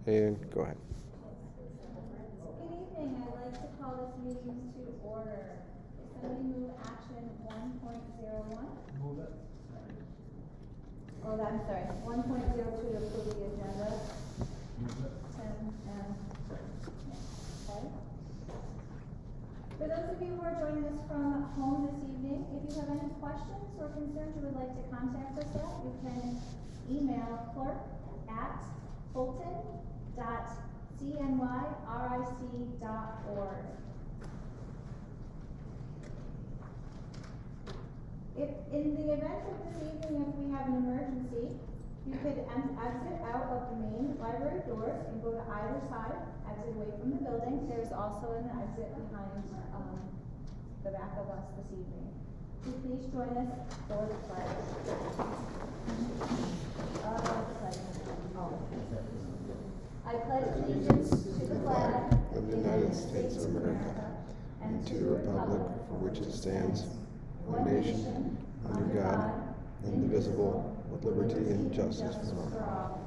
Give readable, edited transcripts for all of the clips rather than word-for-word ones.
And go ahead. Good evening. I'd like to call this meeting to order. Is somebody move action 1.01? Move it. Oh, I'm sorry. 1.02 to approve the agenda. Move it. 10 and okay. For those of you who are joining us from home this evening, if you have any questions or concerns you would like to contact us at, you can email clerk@fulton.cnyric.org. If in the event of this evening, if we have an emergency, you could exit out of the main library doors and go to either side, exit away from the building. There's also an exit behind the back of us this evening. Would you please join us for the pledge? I pledge allegiance to the flag of the United States of America and to the republic for which it stands, one nation, under God, indivisible, with liberty and justice for all.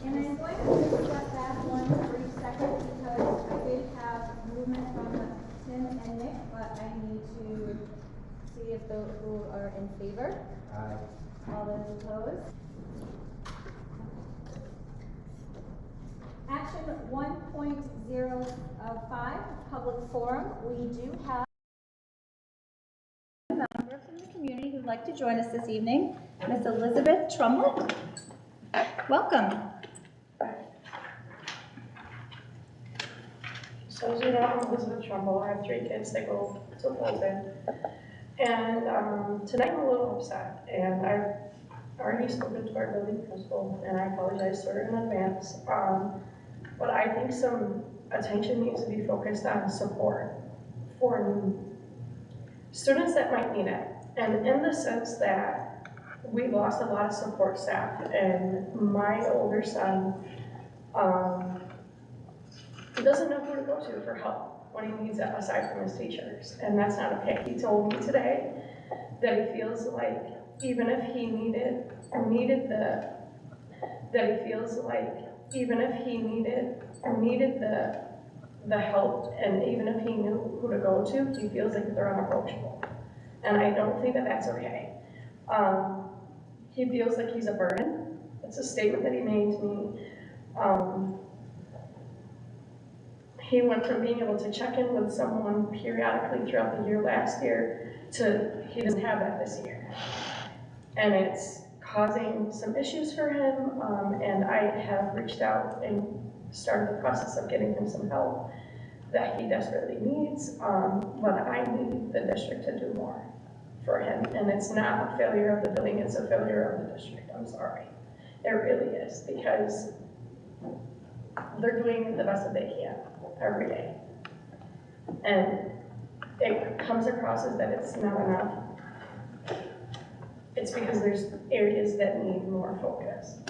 And I'm going to step back one brief second because I did have movement from Tim and Nick, but I need to see if those who are in favor. Aye. All those opposed? Action 1.05, public forum. We do have a member from the community who'd like to join us this evening, Miss Elizabeth Trumbull. Welcome. So as you know, I'm Elizabeth Trumbull. I have 3 kids that go to Fulton. And tonight I'm a little upset. And I've already spoken to our building principal, and I apologize to her in advance. But I think some attention needs to be focused on support for students that might need it. And in the sense that we lost a lot of support staff, and my older son doesn't know who to go to for help when he needs it aside from his teachers, and that's not okay. He told me today that he feels like even if he needed the help, and even if he knew who to go to, he feels like they're unapproachable. And I don't think that that's okay. He feels like he's a burden. That's a statement that he made to me. He went from being able to check in with someone periodically throughout the year last year to he doesn't have that this year. And it's causing some issues for him, and I have reached out and started the process of getting him some help that he desperately needs, but I need the district to do more for him. And it's not a failure of the building, it's a failure of the district. I'm sorry. It really is, because they're doing the best that they can every day. And it comes across as that it's not enough. It's because there's areas that need more focus.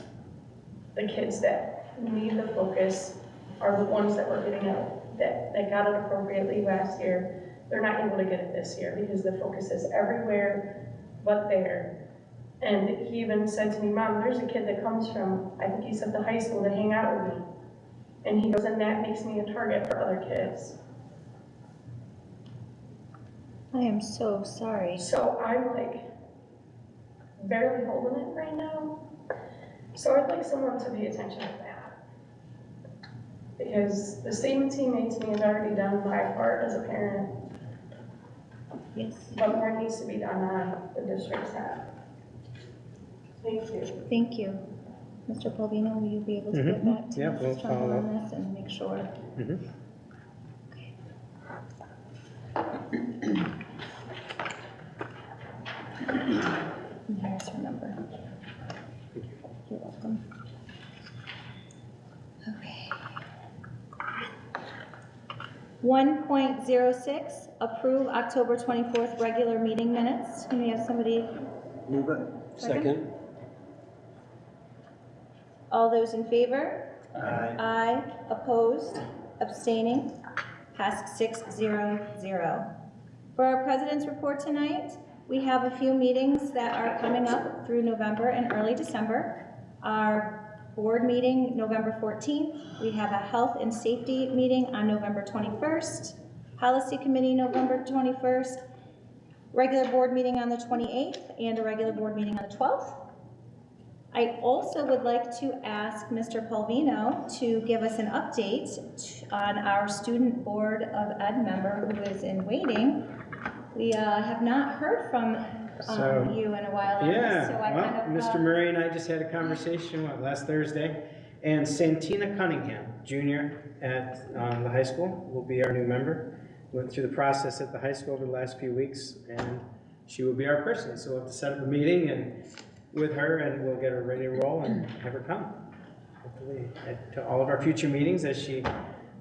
The kids that need the focus are the ones that we're getting out, that they got it appropriately last year. They're not able to get it this year because the focus is everywhere but there. And he even said to me, Mom, there's a kid that comes from, I think he said the high school, to hang out with me. And he goes, and that makes me a target for other kids. I am so sorry. So I'm like barely holding it right now. So I'd like someone to pay attention to that. Because the statements he made to me is already done my part as a parent. Yes. But more needs to be done on the district's end. Thank you. Thank you. Mr. Polvino, will you be able to get back to Yeah, Mrs. we'll Trumbull follow on this and make sure? Mm-hmm. And here's her number. You're welcome. Okay. 1.06, approve October 24th regular meeting minutes. Can we have somebody? Move it. Second. All those in favor? Aye. Aye. Opposed? Abstaining? Passed 6-0-0. For our President's Report tonight, we have a few meetings that are coming up through November and early December. Our board meeting November 14th. We have a health and safety meeting on November 21st. Policy committee November 21st. Regular board meeting on the 28th and a regular board meeting on the 12th. I also would like to ask Mr. Polvino to give us an update on our student board of ed member who is in waiting. We have not heard from you in a while. Yeah, so I Mr. Murray and I just had a conversation last Thursday, and Santina Cunningham, junior at the high school, will be our new member. Went through the process at the high school over the last few weeks, and she will be our person. So we'll have to set up a meeting and with her, and we'll get her ready to roll and have her come, hopefully, to all of our future meetings as she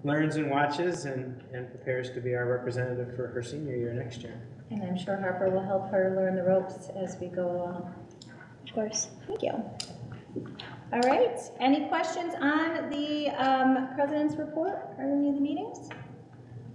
learns and watches and prepares to be our representative for her senior year next year. And I'm sure Harper will help her learn the ropes as we go along. Of course. Thank you. All right. Any questions on the president's report or any of the meetings?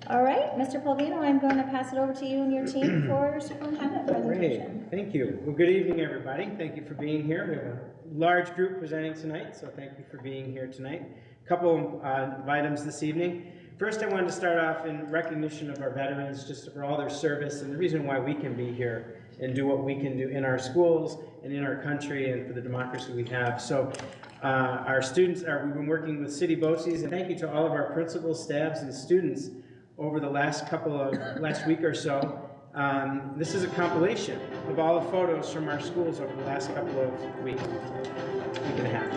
All right, Mr. Polvino, I'm going to pass it over to you and your team for your superintendent presentation. Great, thank you. Well, good evening, everybody. Thank you for being here. We have a large group presenting tonight, so thank you for being here tonight. A couple of items this evening. First, I wanted to start off in recognition of our veterans, just for all their service and the reason why we can be here and do what we can do in our schools and in our country and for the democracy we have. So our students, we've been working with City BOCES, and thank you to all of our principals, staffs, and students over the last week or so. This is a compilation of all the photos from our schools over the last couple of week and a half.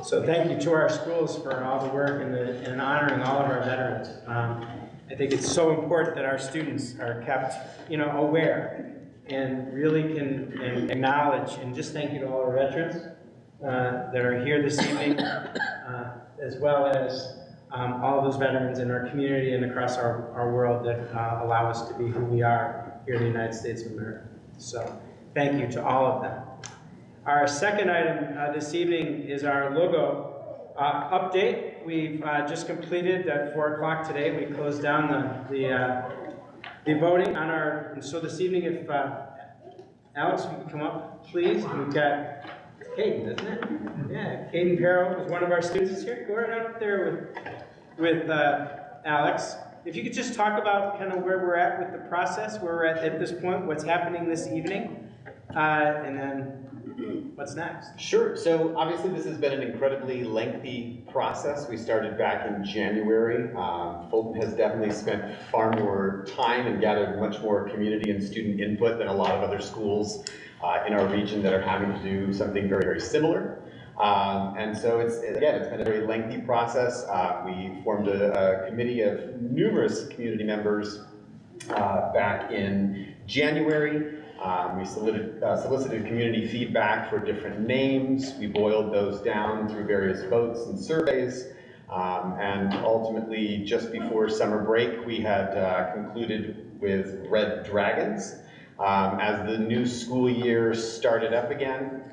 So thank you to our schools for all the work and honoring all of our veterans. I think it's so important that our students are kept, aware and really can acknowledge, and just thank you to all our veterans that are here this evening, as well as all those veterans in our community and across our world that allow us to be who we are here in the United States of America. So thank you to all of them. Our second item this evening is our logo update. We've just completed at 4 o'clock today. We closed down the voting on our, and so this evening, if Alex, you can come up, please. We've got Caden, isn't it? Yeah, Caden Perro is one of our students here. Go right up there with Alex. If you could just talk about kind of where we're at with the process, where we're at this point, what's happening this evening, and then what's next? Sure. So obviously this has been an incredibly lengthy process. We started back in January. Fulton has definitely spent far more time and gathered much more community and student input than a lot of other schools in our region that are having to do something very, very similar. And so it's been a very lengthy process. We formed a committee of numerous community members back in January. We solicited community feedback for different names. We boiled those down through various votes and surveys. And ultimately, just before summer break, we had concluded with Red Dragons. As the new school year started up again,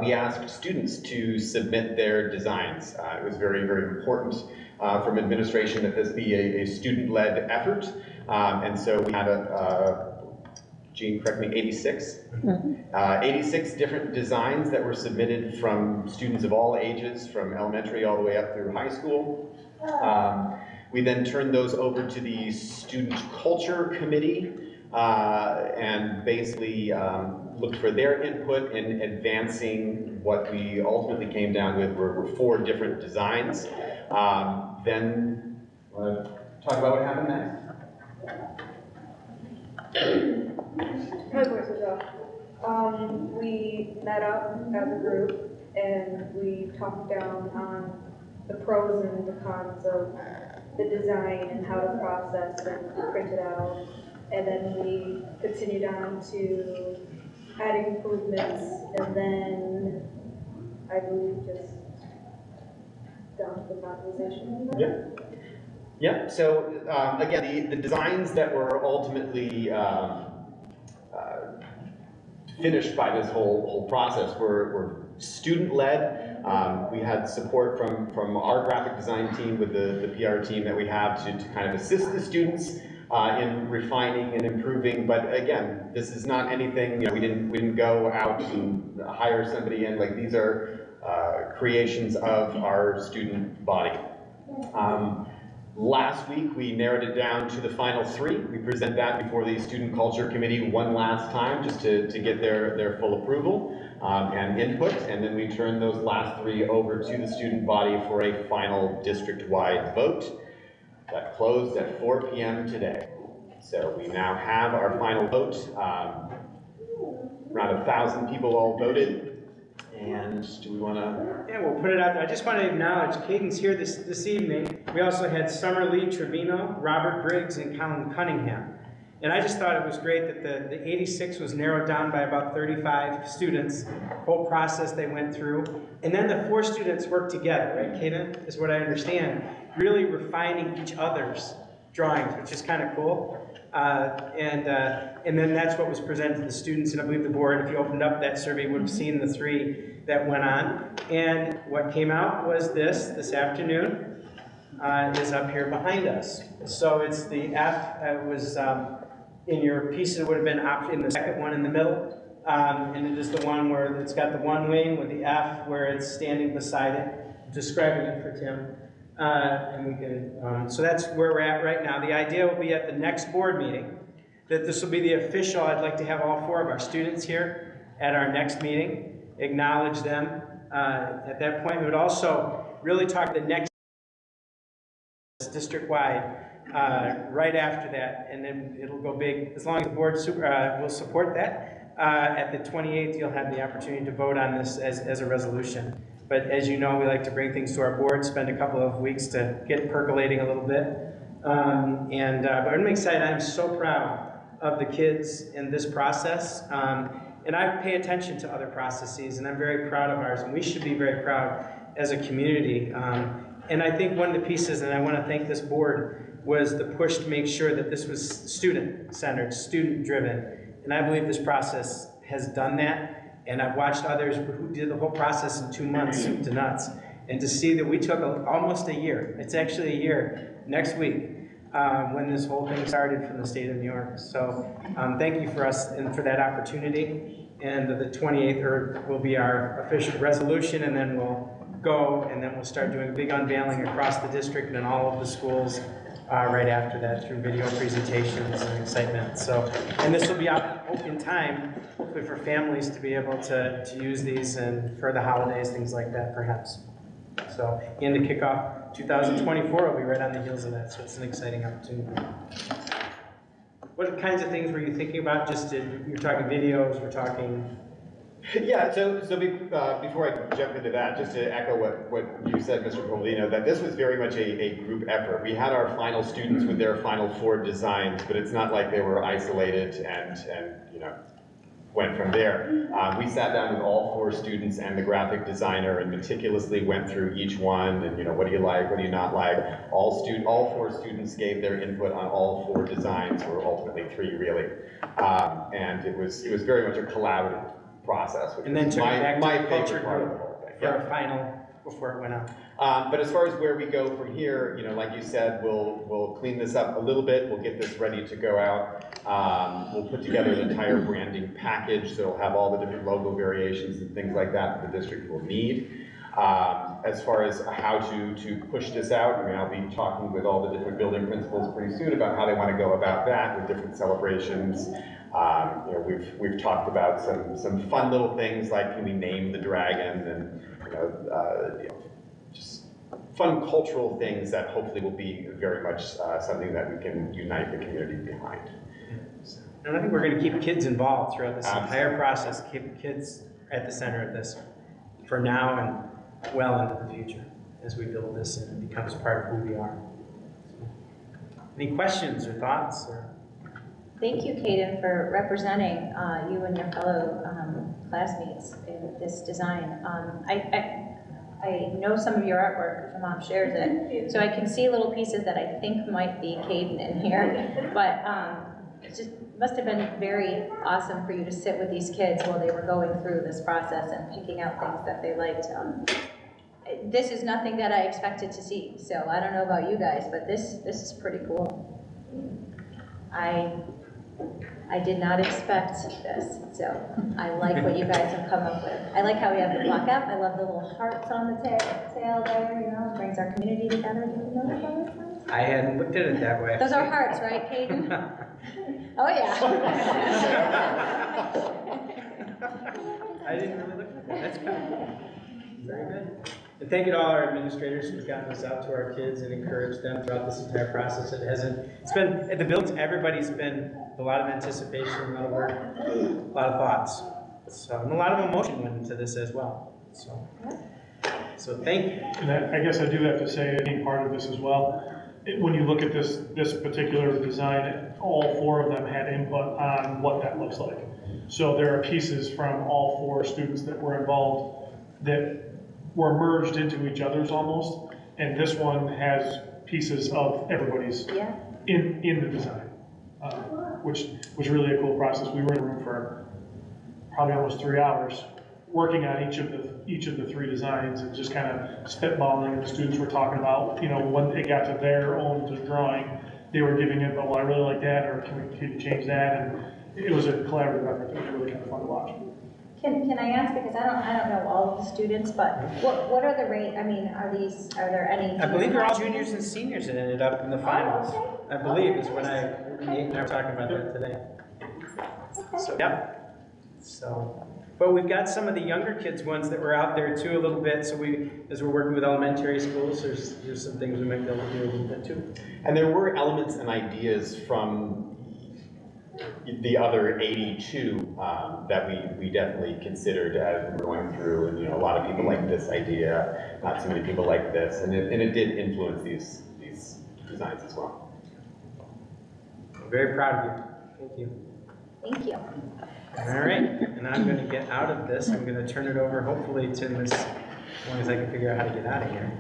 we asked students to submit their designs. It was very, very important from administration that this be a student-led effort. And so we had Jean, correct me, 86? 86 different designs that were submitted from students of all ages, from elementary all the way up through high school. We then turned those over to the Student Culture Committee and basically looked for their input in advancing what we ultimately came down with were 4 different designs. Then, want to talk about what happened next? We met up as a group and we talked down on the pros and the cons of the design and how to process and print it out. And then we continued on to adding improvements and then I believe just down to the finalization. Yeah, so again, the designs that were ultimately finished by this whole process were student-led. We had support from our graphic design team with the PR team that we have to kind of assist the students in refining and improving. But again, this is not anything, we didn't go out and hire somebody in. Like, these are creations of our student body. Last week, we narrowed it down to the final 3. We presented that before the Student Culture Committee one last time, just to get their full approval and input, and then we turned those last 3 over to the student body for a final district-wide vote. That closed at 4 p.m. today. So we now have our final vote. Around 1,000 people all voted. And do we want to? Yeah, we'll put it out there. I just want to acknowledge Caden's here this evening. We also had Summer Lee Trevino, Robert Briggs, and Colin Cunningham. And I just thought it was great that the 86 was narrowed down by about 35 students, whole process they went through. And then the 4 students worked together, right, Caden, is what I understand, really refining each other's drawings, which is kind of cool. And then that's what was presented to the students, and I believe the board, if you opened up that survey, would have seen the 3 that went on. And what came out was this afternoon, is up here behind us. So it's the F, was in your piece, it would have been in the second one in the middle, and it is the one where it's got the one wing with the F where it's standing beside it, describing it for Tim. And we can, so that's where we're at right now. The idea will be at the next board meeting, that this will be the official. I'd like to have all 4 of our students here at our next meeting, acknowledge them at that point. We would also really talk the next district-wide right after that, and then it'll go big. As long as the board will support that, at the 28th you'll have the opportunity to vote on this as a resolution. But as you know, we like to bring things to our board, spend a couple of weeks to get percolating a little bit. But I'm excited. I'm so proud of the kids in this process. And I pay attention to other processes, and I'm very proud of ours, and we should be very proud as a community. And I think one of the pieces, and I want to thank this board, was the push to make sure that this was student-centered, student-driven. And I believe this process has done that. And I've watched others who did the whole process in 2 months, soup to nuts. And to see that we took almost a year, it's actually a year next week, when this whole thing started from the state of New York. So thank you for us and for that opportunity. And the 28th will be our official resolution, and then we'll go, and then we'll start doing a big unveiling across the district and all of the schools right after that through video presentations and excitement. So, and this will be up in time, hopefully for families to be able to use these and for the holidays, things like that perhaps. So, and to kick off 2024 will be right on the heels of that, so it's an exciting opportunity. What kinds of things were you thinking about? You're talking videos, we're talking... Yeah, so before I jump into that, just to echo what you said, Mr. Polino, that this was very much a group effort. We had our final students with their final 4 designs, but it's not like they were isolated and went from there. We sat down with all 4 students and the graphic designer and meticulously went through each one and, you know, what do you like, what do you not like. All 4 students gave their input on all 4 designs, or ultimately 3 really. And it was very much a collaborative process, which and then was took it back my to the culture favorite part of the group whole thing. for a final before it went out. But as far as where we go from here, you know, like you said, we'll clean this up a little bit. We'll get this ready to go out. We'll put together an entire branding package, so it'll have all the different logo variations and things like that the district will need. As far as how to push this out, I mean, I'll be talking with all the different building principals pretty soon about how they want to go about that with different celebrations. You know, we've talked about some fun little things like, can we name the dragon, and you know, just fun cultural things that hopefully will be very much something that we can unite the community behind. So. And I think we're going to keep kids involved throughout this Absolutely. entire process, keep kids at the center of this for now and well into the future as we build this and it becomes part of who we are. Any questions or thoughts? Thank you, Kaden, for representing you and your fellow classmates in this design. I know some of your artwork, your mom shares it, so I can see little pieces that I think might be Kaden in here, but it just must have been very awesome for you to sit with these kids while they were going through this process and picking out things that they liked. This is nothing that I expected to see, so I don't know about you guys, but this is pretty cool. I did not expect this, so I like what you guys have come up with. I like how we have the block up. I love the little hearts on the tail there, you know, it brings our community together. Did you notice those? I hadn't looked at it that way. Those are hearts, right, Kaden? Oh, yeah. I didn't really look at that. That's good. Very good. And thank you to all our administrators who've gotten this out to our kids and encouraged them throughout this entire process. It's been, at the buildings, everybody's been a lot of anticipation, a lot of work, a lot of thoughts. So, and a lot of emotion went into this as well. So thank you. And I guess I do have to say, being part of this as well, when you look at this particular design, all 4 of them had input on what that looks like. So there are pieces from all 4 students that were involved that were merged into each other's almost, and this one has pieces of everybody's in the design, which was really a cool process. We were in the room for probably almost 3 hours working on each of the 3 designs and just kind of spitballing, and the students were talking about, you know, when it got to their own drawing, they were giving it, well, I really like that, or can you change that, and it was a collaborative effort. It was really kind of fun to watch. Can I ask, because I don't know all of the students, but what are the rate? I mean, are there any? I believe they're all juniors and seniors that ended up in the finals. Oh, okay. I believe is when Nate and I were talking about that today. Okay. So, yep. So, but we've got some of the younger kids ones that were out there too a little bit. So as we're working with elementary schools, there's some things we might be able to do a little bit too. And there were elements and ideas from the other 82 that we definitely considered as we were going through, and you know, a lot of people like this idea, not so many people like this, and it did influence these designs as well. I'm very proud of you. Thank you. Thank you. All right, and I'm going to get out of this. I'm going to turn it over, hopefully, to Miss, as long as I can figure out how to get out of here.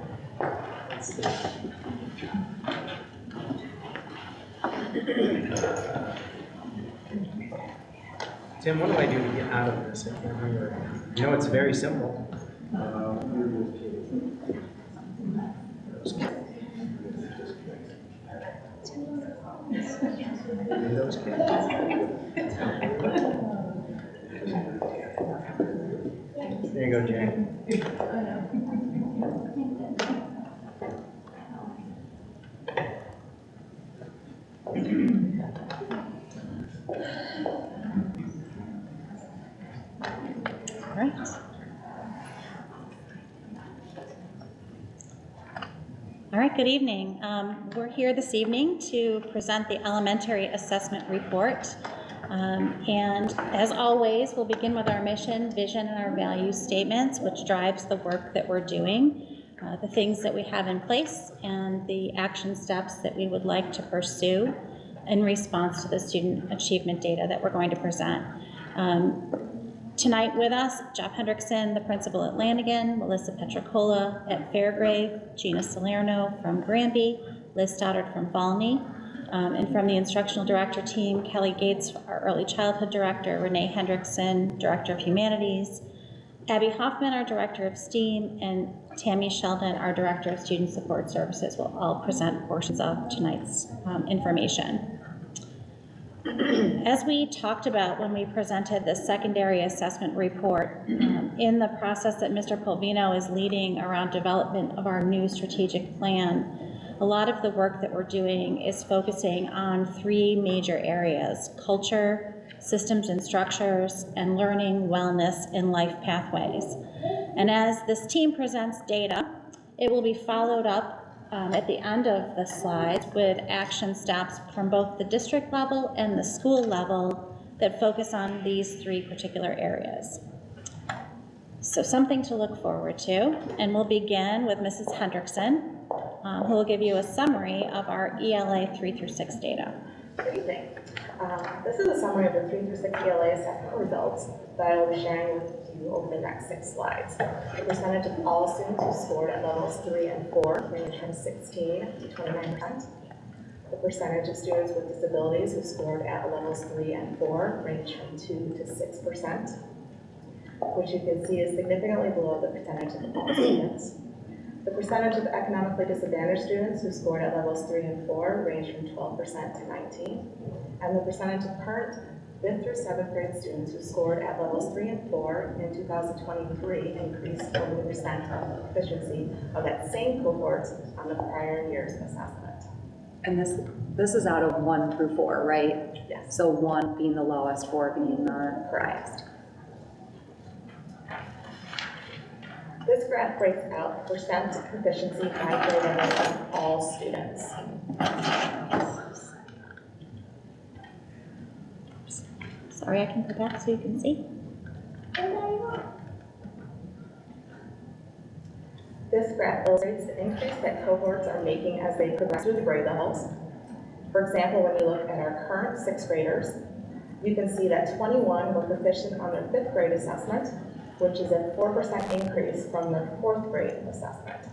Let's see. Tim, what do I do to get out of this? I can't remember. I know it's very simple. Those kids. There you go, Jay. All right. All right, good evening. We're here this evening to present the elementary assessment report. And as always, we'll begin with our mission, vision, and our value statements, which drives the work that we're doing, the things that we have in place, and the action steps that we would like to pursue in response to the student achievement data that we're going to present. Tonight with us, Jeff Hendrickson, the principal at Lanigan, Melissa Petricola at Fairgrave, Gina Salerno from Granby, Liz Stoddard from Volney, and from the instructional director team, Kelly Gates, our early childhood director, Renee Hendrickson, director of humanities, Abby Hoffman, our director of STEAM, and Tammy Sheldon, our director of student support services, will all present portions of tonight's information. As we talked about when we presented the secondary assessment report, in the process that Mr. Polvino is leading around development of our new strategic plan, a lot of the work that we're doing is focusing on three major areas: culture, systems and structures, and learning, wellness, and life pathways. And as this team presents data, it will be followed up at the end of the slides with action steps from both the district level and the school level that focus on these three particular areas. So something to look forward to, and we'll begin with Mrs. Hendrickson, who will give you a summary of our ELA 3 through 6 data. Good evening. This is a summary of the 3 through 6 ELA assessment results that I will be sharing with you over the next 6 slides. The percentage of all students who scored at levels 3 and 4 ranged from 16 to 29%. The percentage of students with disabilities who scored at levels 3 and 4 ranged from 2 to 6%, which you can see is significantly below the percentage of all students. The percentage of economically disadvantaged students who scored at levels 3 and 4 ranged from 12% to 19%, and the percentage of current 5th through 7th grade students who scored at levels 3 and 4 in 2023 increased over the percent of proficiency of that same cohort on the prior year's assessment. And this is out of 1 through 4, right? Yes. So 1 being the lowest, 4 being the highest. This graph breaks out percent proficiency by grade level of all students. Sorry, I can go back so you can see. This graph illustrates the increase that cohorts are making as they progress through the grade levels. For example, when you look at our current 6th graders, you can see that 21 were proficient on their 5th grade assessment, which is a 4% increase from their 4th grade assessment.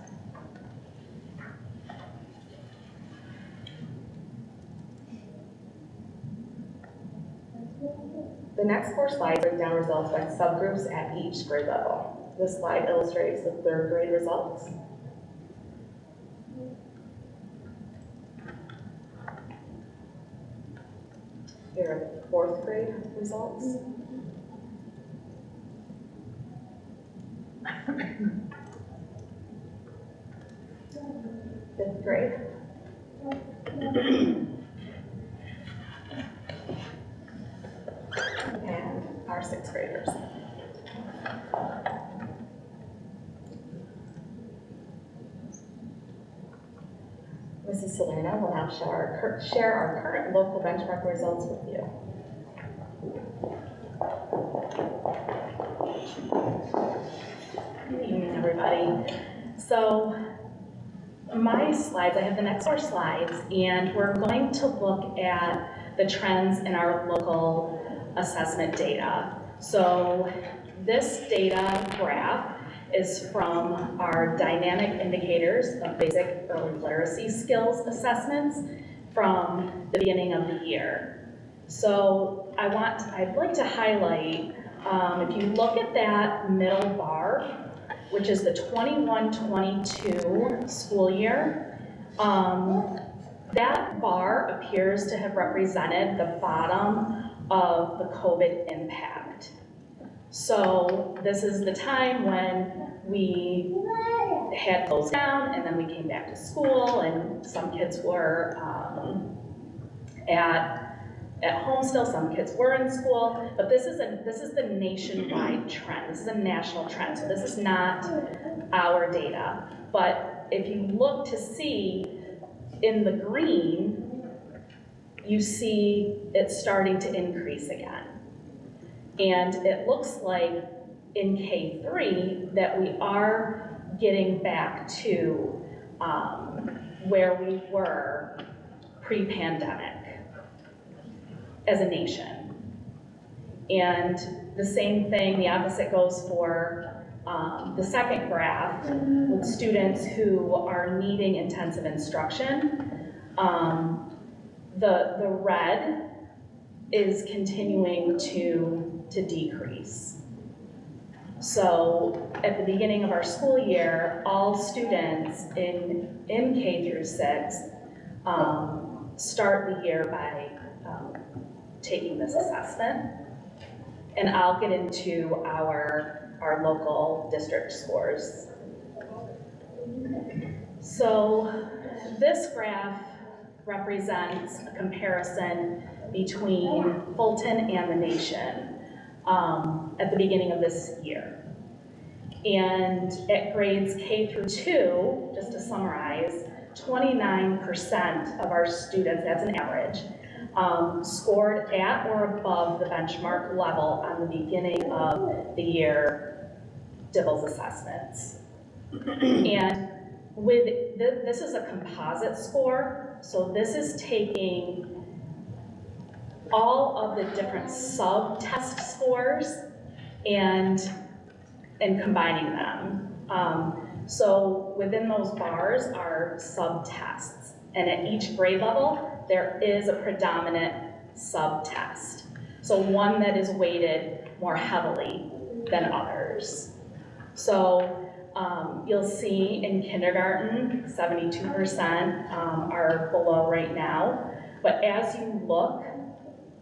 The next 4 slides break down results by subgroups at each grade level. This slide illustrates the 3rd grade results. Here are the 4th grade results. Fifth grade. And our 6th graders. Mrs. Salerno will now share our current local benchmark results with you. Good evening, everybody. So my slides, I have the next 4 slides, and we're going to look at the trends in our local assessment data. So this data graph is from our dynamic indicators of basic early literacy skills assessments from the beginning of the year. So I'd like to highlight, if you look at that middle bar, which is the 21-22 school year, that bar appears to have represented the bottom of the COVID impact. So this is the time when we had closed down and then we came back to school, and some kids were at home still, some kids were in school, but this is the nationwide trend. This is a national trend, so this is not our data. But if you look to see in the green, you see it's starting to increase again. And it looks like in K3 that we are getting back to where we were pre-pandemic as a nation. And the same thing, the opposite goes for the second graph with students who are needing intensive instruction. The red is continuing to decrease. So at the beginning of our school year, all students in K through 6 start the year by taking this assessment. And I'll get into our local district scores. So this graph represents a comparison between Fulton and the nation at the beginning of this year. And at grades K through 2, just to summarize, 29% of our students, that's an average, scored at or above the benchmark level on the beginning of the year DIBELS assessments. And with this is a composite score, so this is taking all of the different sub-test scores and combining them. So within those bars are sub-tests, and at each grade level, there is a predominant sub-test. So one that is weighted more heavily than others. So you'll see in kindergarten, 72% are below right now. But as you look,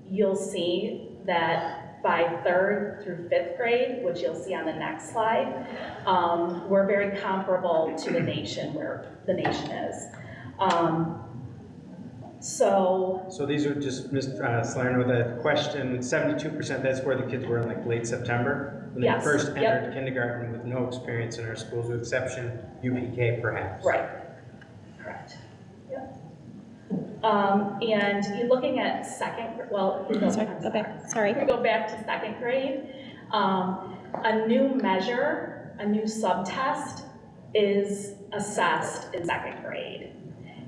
you'll see that by 3rd through 5th grade, which you'll see on the next slide, we're very comparable to the nation, where the nation is. So these are just, Ms. Salerno, the question, 72%, that's where the kids were in like late September? When they first entered kindergarten with no experience in our schools, with exception UPK perhaps. Right, correct. Yep. And you're looking at Sorry. We go back to 2nd grade. A new measure, a new subtest is assessed in 2nd grade.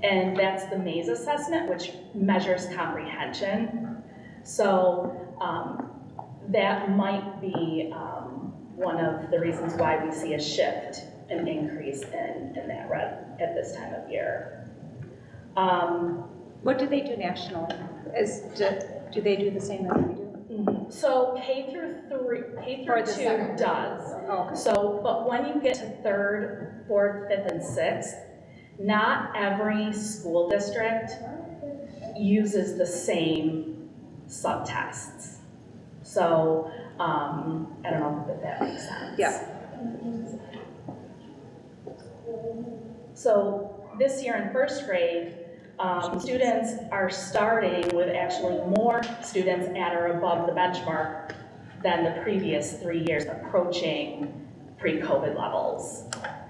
And that's the maze assessment, which measures comprehension. So that might be one of the reasons why we see a shift, an increase in that red at this time of year. What do they do nationally? Do they do the same as we do? Mm-hmm. So K through 2 does. Oh, okay. So, but when you get to 3rd, 4th, 5th, and 6th, not every school district uses the same subtests. So, I don't know if that makes sense. Yeah. So this year in 1st grade, students are starting with actually more students at or above the benchmark than the previous 3 years, approaching pre-COVID levels.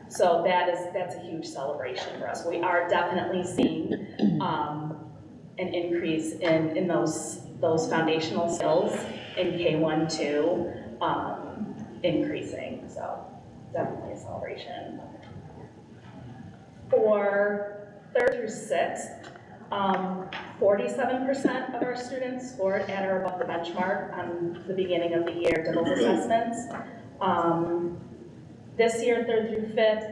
So that's a huge celebration for us. We are definitely seeing an increase in those foundational skills in K1, 2 increasing. So definitely a celebration. For 3rd through 6th, 47% of our students scored at or above the benchmark on the beginning of the year DIBELS assessments. This year, 3rd through 5th,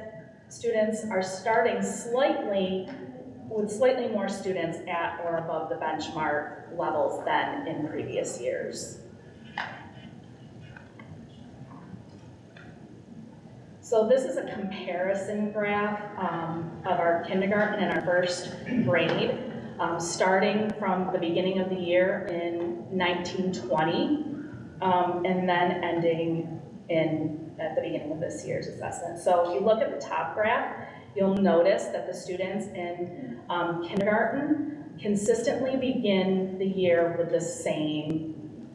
students are starting with slightly more students at or above the benchmark levels than in previous years. So this is a comparison graph of our kindergarten and our 1st grade, starting from the beginning of the year in 1920, and then ending at the beginning of this year's assessment. So if you look at the top graph, you'll notice that the students in kindergarten consistently begin the year with the same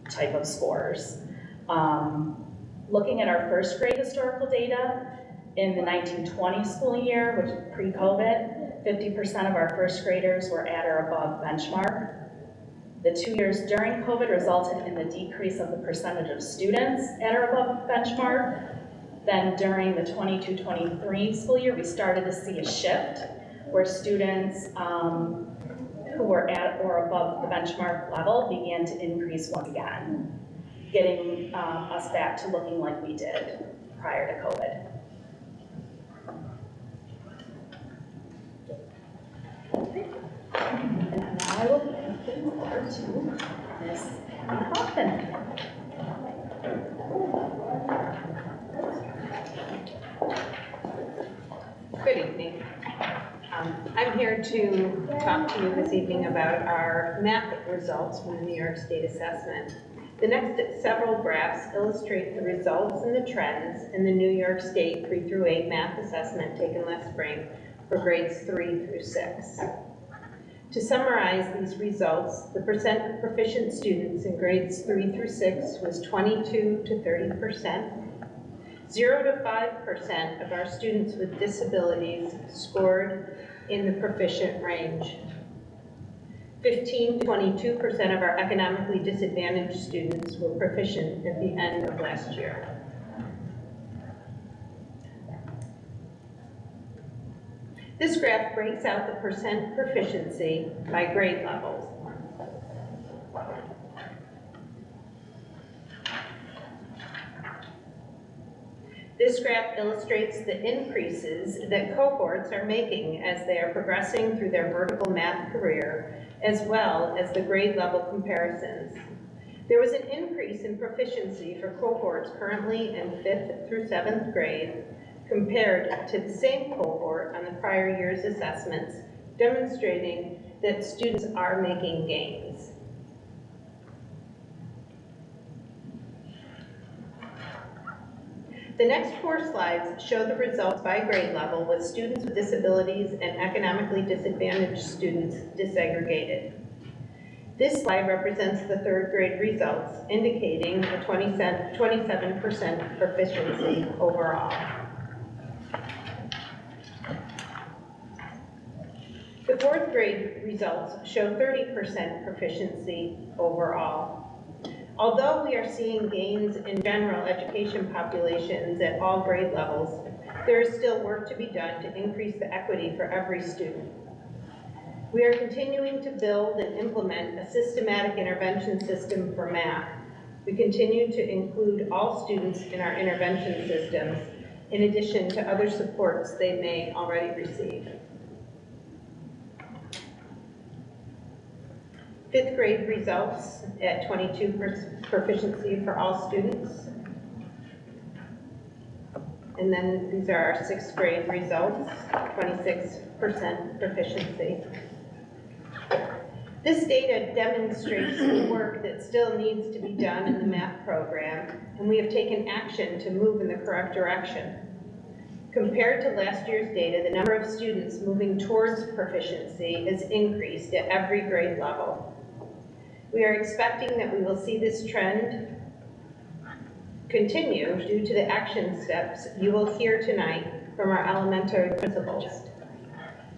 type of scores. Looking at our 1st grade historical data, in the 1920 school year, which pre-COVID, 50% of our 1st graders were at or above benchmark. The 2 years during COVID resulted in the decrease of the percentage of students at or above benchmark. Then during the 22-23 school year, we started to see a shift where students who were at or above the benchmark level began to increase once again. getting us back to looking like we did prior to COVID. And now I will give it over to Ms. Hoffman. Good evening. I'm here to talk to you this evening about our math results from the New York State Assessment. The next several graphs illustrate the results and the trends in the New York State 3 through 8 math assessment taken last spring for grades 3 through 6. To summarize these results, the percent of proficient students in grades 3 through 6 was 22 to 30%. 0 to 5% of our students with disabilities scored in the proficient range. 15 to 22% of our economically disadvantaged students were proficient at the end of last year. This graph breaks out the percent proficiency by grade levels. This graph illustrates the increases that cohorts are making as they are progressing through their vertical math career, as well as the grade level comparisons. There was an increase in proficiency for cohorts currently in 5th through 7th grade compared to the same cohort on the prior year's assessments, demonstrating that students are making gains. The next 4 slides show the results by grade level with students with disabilities and economically disadvantaged students disaggregated. This slide represents the 3rd grade results, indicating a 27% proficiency overall. The 4th grade results show 30% proficiency overall. Although we are seeing gains in general education populations at all grade levels, there is still work to be done to increase the equity for every student. We are continuing to build and implement a systematic intervention system for math. We continue to include all students in our intervention systems, in addition to other supports they may already receive. 5th grade results at 22% proficiency for all students. And then these are our 6th grade results, 26% proficiency. This data demonstrates the work that still needs to be done in the math program, and we have taken action to move in the correct direction. Compared to last year's data, the number of students moving towards proficiency has increased at every grade level. We are expecting that we will see this trend continue due to the action steps you will hear tonight from our elementary principals.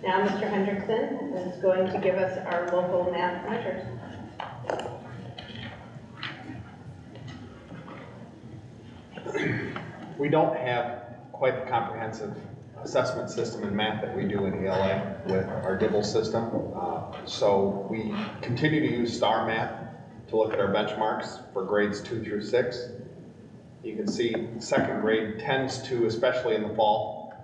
Now Mr. Hendrickson is going to give us our local math measures. We don't have quite the comprehensive assessment system in math that we do in ELA with our DIBEL system. So we continue to use STAR math to look at our benchmarks for grades 2 through 6. You can see 2nd grade tends to, especially in the fall,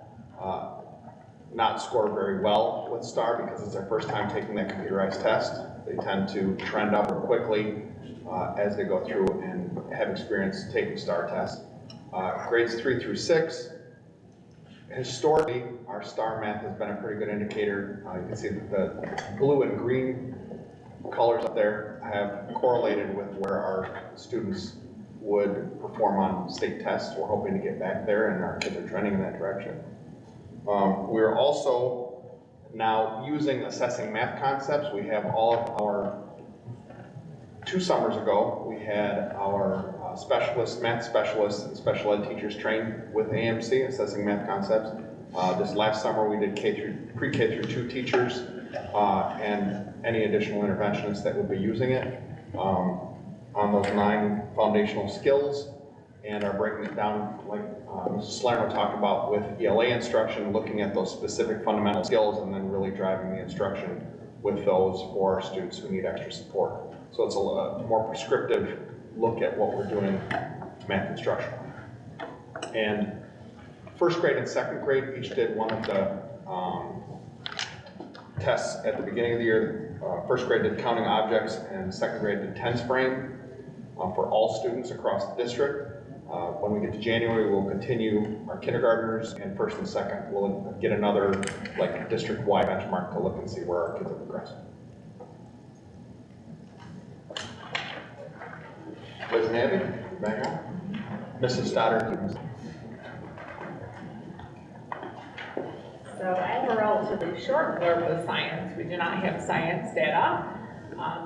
not score very well with STAR because it's their first time taking that computerized test. They tend to trend upward quickly as they go through and have experience taking STAR tests. Grades 3 through 6, historically, our STAR math has been a pretty good indicator. You can see that the blue and green colors up there have correlated with where our students would perform on state tests. We're hoping to get back there, and our kids are trending in that direction. We're also now using assessing math concepts. We have all of our, 2 summers ago, we had our specialists, math specialists, and special ed teachers trained with AMC, assessing math concepts. This last summer we did pre-K through 2 teachers and any additional interventionists that would be using it on those 9 foundational skills, and are breaking it down like Mrs. Slammer talked about with ELA instruction, looking at those specific fundamental skills and then really driving the instruction with those for our students who need extra support. So it's a more prescriptive look at what we're doing math instructional. And first grade and second grade each did one of the tests at the beginning of the year. First grade did counting objects and second grade did tens frame for all students across the district. When we get to January, we'll continue our kindergartners, and first and second, we'll get another like district-wide benchmark to look and see where our kids are progressing. Liz and Abby, back on. Mrs. Stoddard. So I have a relatively short blurb of science. We do not have science data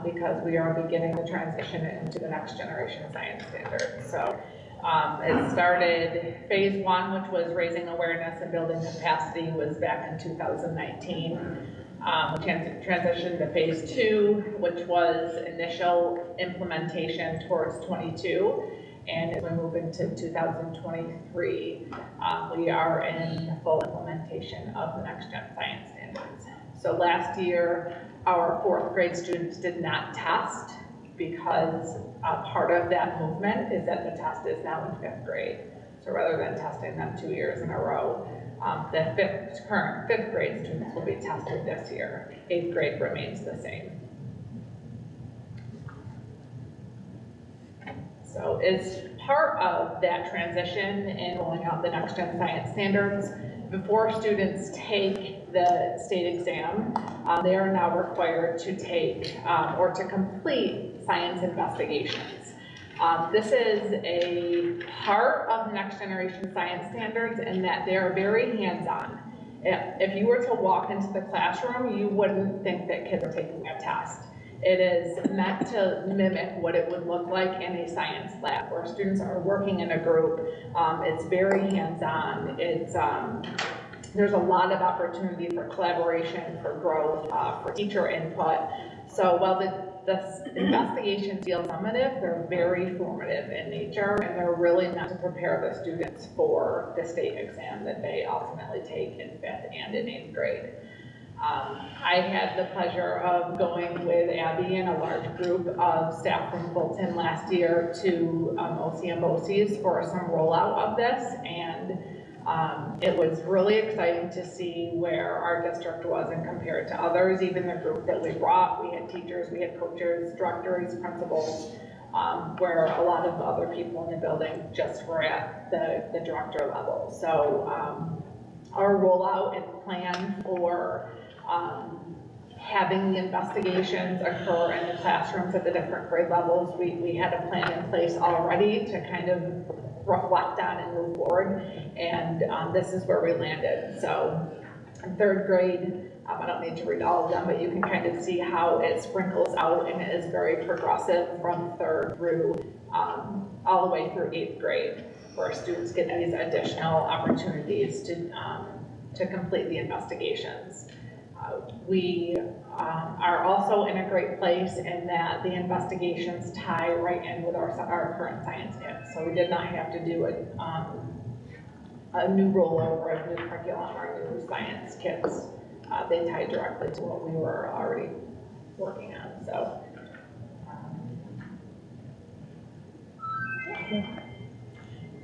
because we are beginning to transition into the next generation science standards. So it started, phase one, which was raising awareness and building capacity, was back in 2019. Transitioned to phase two, which was initial implementation towards 22. And as we move into 2023, we are in full implementation of the next gen science standards. So last year, our fourth grade students did not test because part of that movement is that the test is now in fifth grade. So rather than testing them 2 years in a row, the current fifth grade students will be tested this year. Eighth grade remains the same. So as part of that transition in rolling out the next gen science standards, before students take the state exam, they are now required to take or to complete science investigations. This is a part of the next generation science standards in that they are very hands-on. If you were to walk into the classroom, you wouldn't think that kids are taking a test. It is meant to mimic what it would look like in a science lab where students are working in a group. It's very hands-on. There's a lot of opportunity for collaboration, for growth, for teacher input. So while the investigations feel summative, they're very formative in nature, and they're really meant to prepare the students for the state exam that they ultimately take in fifth and in eighth grade. I had the pleasure of going with Abby and a large group of staff from Fulton last year to OCM BOCES for some rollout of this, and it was really exciting to see where our district was and compared to others. Even the group that we brought, we had teachers, we had coaches, directors, principals, where a lot of other people in the building just were at the director level. So our rollout and plan for having the investigations occur in the classrooms at the different grade levels, we had a plan in place already to kind of reflect on and move forward, and this is where we landed. So in third grade, I don't need to read all of them, but you can kind of see how it sprinkles out, and it is very progressive from third through all the way through eighth grade, where students get these additional opportunities to complete the investigations. We are also in a great place in that the investigations tie right in with our current science kits. So we did not have to do a new rollover of new curriculum or new science kits. They tie directly to what we were already working on. So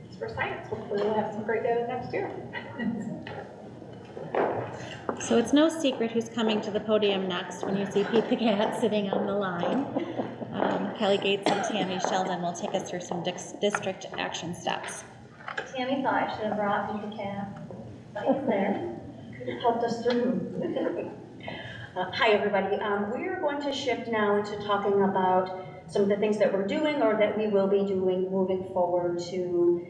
as for science, hopefully we'll have some great data next year. So it's no secret who's coming to the podium next when you see Pete the Cat sitting on the line. Kelly Gates and Tammy Sheldon will take us through some district action steps. Tammy thought I should have brought Pete the Cat, but he's there. Could have helped us through. Hi, everybody. We are going to shift now into talking about some of the things that we're doing or that we will be doing moving forward to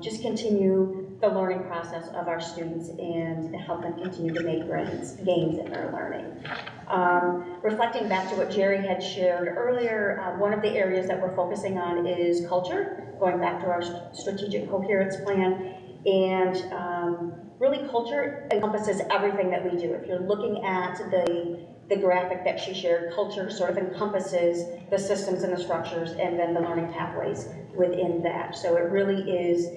just continue the learning process of our students and help them continue to make gains in their learning. Reflecting back to what Jerry had shared earlier, one of the areas that we're focusing on is culture, going back to our strategic coherence plan, and really culture encompasses everything that we do. If you're looking at the graphic that she shared, culture sort of encompasses the systems and the structures and then the learning pathways within that. So it really is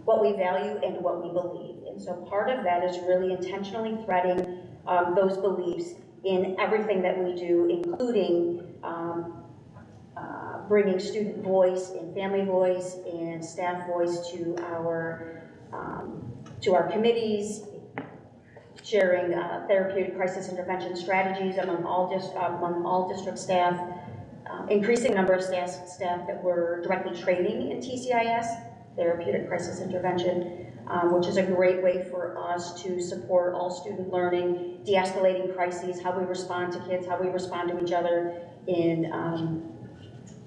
what we value and what we believe. And so part of that is really intentionally threading those beliefs in everything that we do, including bringing student voice and family voice and staff voice to our committees, sharing therapeutic crisis intervention strategies among all district staff, increasing number of staff that were directly training in TCIS, therapeutic crisis intervention, which is a great way for us to support all student learning, de-escalating crises, how we respond to kids, how we respond to each other in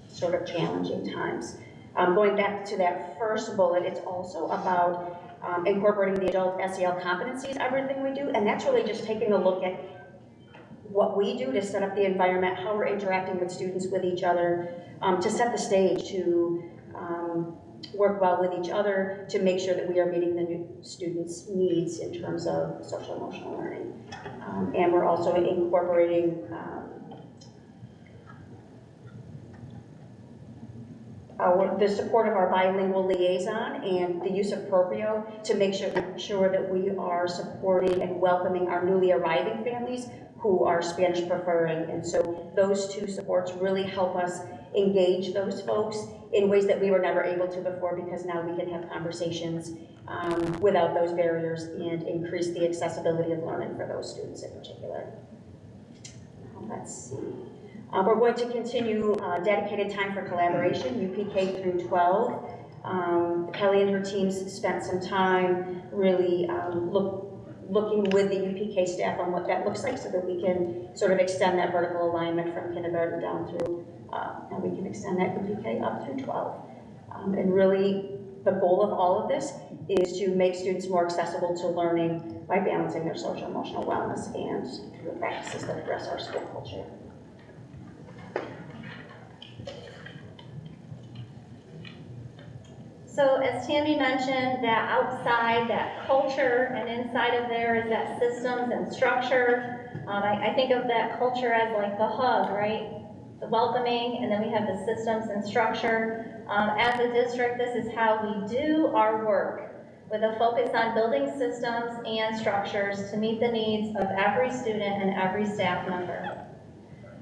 sort of challenging times. Going back to that first bullet, it's also about incorporating the adult SEL competencies, everything we do, and that's really just taking a look at what we do to set up the environment, how we're interacting with students, with each other, to set the stage, to work well with each other, to make sure that we are meeting the new students' needs in terms of social emotional learning. And we're also incorporating the support of our bilingual liaison and the use of Proprio to make sure that we are supporting and welcoming our newly arriving families who are Spanish preferring. And so those two supports really help us engage those folks in ways that we were never able to before, because now we can have conversations without those barriers and increase the accessibility of learning for those students in particular. Let's see. We're going to continue dedicated time for collaboration, UPK through 12. Kelly and her teams spent some time really looking with the UPK staff on what that looks like so that we can sort of extend that vertical alignment from kindergarten down through, and we can extend that UPK up through 12. And really the goal of all of this is to make students more accessible to learning by balancing their social emotional wellness and through practices that address our school culture. So as Tammy mentioned, that outside, that culture, and inside of there is that systems and structure. I think of that culture as like the hug, right? The welcoming, and then we have the systems and structure. As a district, this is how we do our work, with a focus on building systems and structures to meet the needs of every student and every staff member.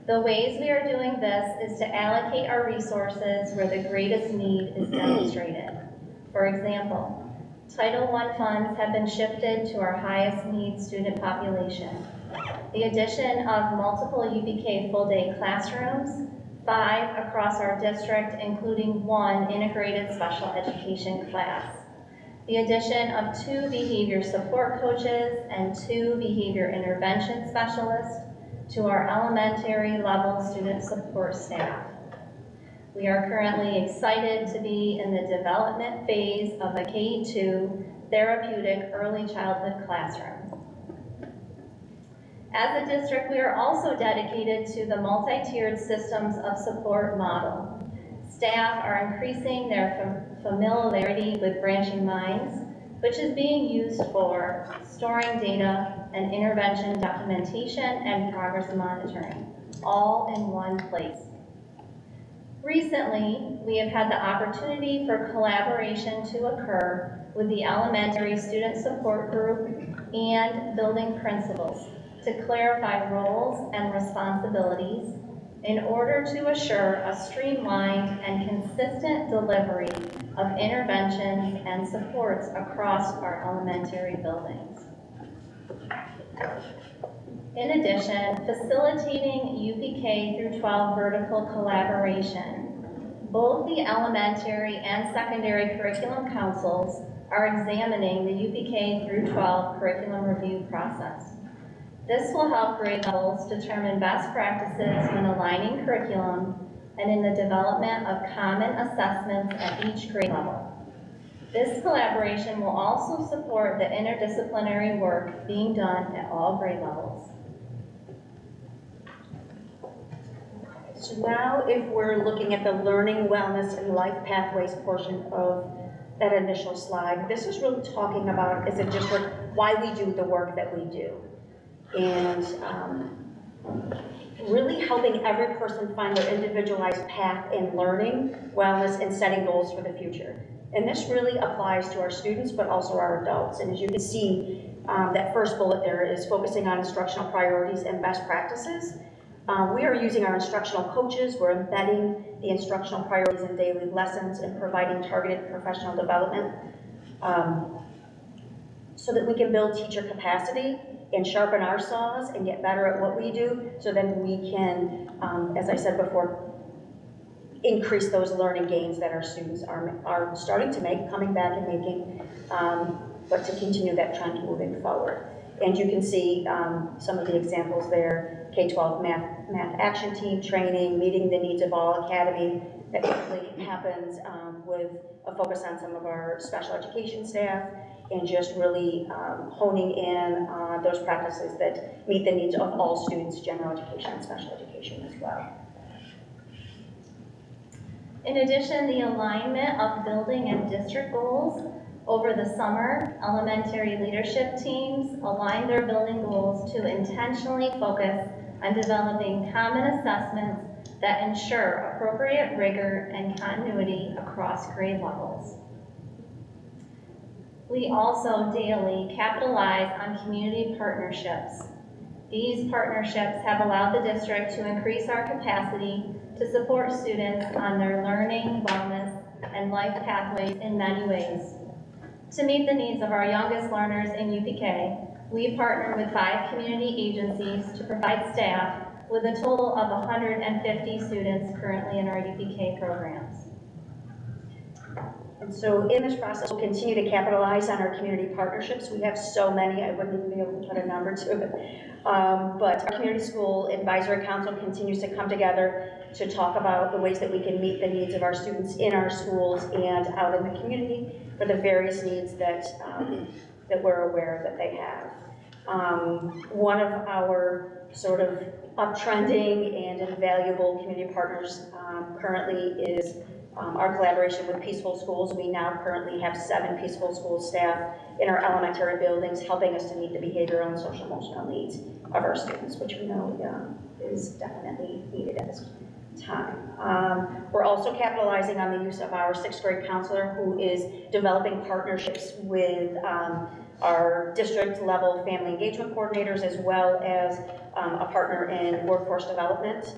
The ways we are doing this is to allocate our resources where the greatest need is demonstrated. For example, Title I funds have been shifted to our highest need student population. The addition of multiple UPK full-day classrooms, 5 across our district, including 1 integrated special education class. The addition of 2 behavior support coaches and 2 behavior intervention specialists to our elementary level student support staff. We are currently excited to be in the development phase of a K-2 therapeutic early childhood classroom. As a district, we are also dedicated to the multi-tiered systems of support model. Staff are increasing their familiarity with branching minds, which is being used for storing data and intervention documentation and progress monitoring, all in one place. Recently, we have had the opportunity for collaboration to occur with the elementary student support group and building principals to clarify roles and responsibilities in order to assure a streamlined and consistent delivery of interventions and supports across our elementary buildings. In addition, facilitating UPK through 12 vertical collaboration, both the elementary and secondary curriculum councils are examining the UPK through 12 curriculum review process. This will help grade levels determine best practices when aligning curriculum and in the development of common assessments at each grade level. This collaboration will also support the interdisciplinary work being done at all grade levels. So now if we're looking at the learning, wellness, and life pathways portion of that initial slide, this is really talking about, as a district, why we do the work that we do. And really helping every person find their individualized path in learning, wellness, and setting goals for the future. And this really applies to our students, but also our adults. And as you can see, that first bullet there is focusing on instructional priorities and best practices. We are using our instructional coaches. We're embedding the instructional priorities in daily lessons and providing targeted professional development so that we can build teacher capacity and sharpen our saws and get better at what we do, so then we can, as I said before, increase those learning gains that our students are starting to make, coming back and making, but to continue that trend moving forward. And you can see some of the examples there: K-12 math action team training, meeting the needs of all academy. That typically happens with a focus on some of our special education staff, and just really honing in on those practices that meet the needs of all students, general education and special education as well. In addition, the alignment of building and district goals. Over the summer, elementary leadership teams aligned their building goals to intentionally focus on developing common assessments that ensure appropriate rigor and continuity across grade levels. We also daily capitalize on community partnerships. These partnerships have allowed the district to increase our capacity to support students on their learning, wellness, and life pathways in many ways. To meet the needs of our youngest learners in UPK, we partner with 5 community agencies to provide staff with a total of 150 students currently in our UPK programs. And so in this process, we'll continue to capitalize on our community partnerships. We have so many, I wouldn't even be able to put a number to it. But our Community School Advisory Council continues to come together to talk about the ways that we can meet the needs of our students in our schools and out in the community for the various needs that, that we're aware that they have. One of our sort of uptrending and invaluable community partners currently is our collaboration with Peaceful Schools. We now currently have 7 Peaceful Schools staff in our elementary buildings, helping us to meet the behavioral and social emotional needs of our students, which we know is definitely needed at this time. We're also capitalizing on the use of our 6th grade counselor, who is developing partnerships with our district level family engagement coordinators, as well as a partner in workforce development,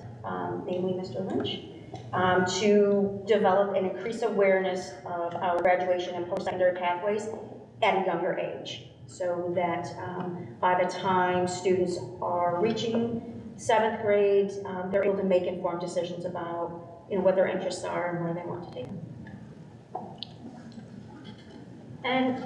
namely Mr. Lynch, to develop and increase awareness of our graduation and post-secondary pathways at a younger age, so that by the time students are reaching 7th grade, they're able to make informed decisions about what their interests are and where they want to take them. And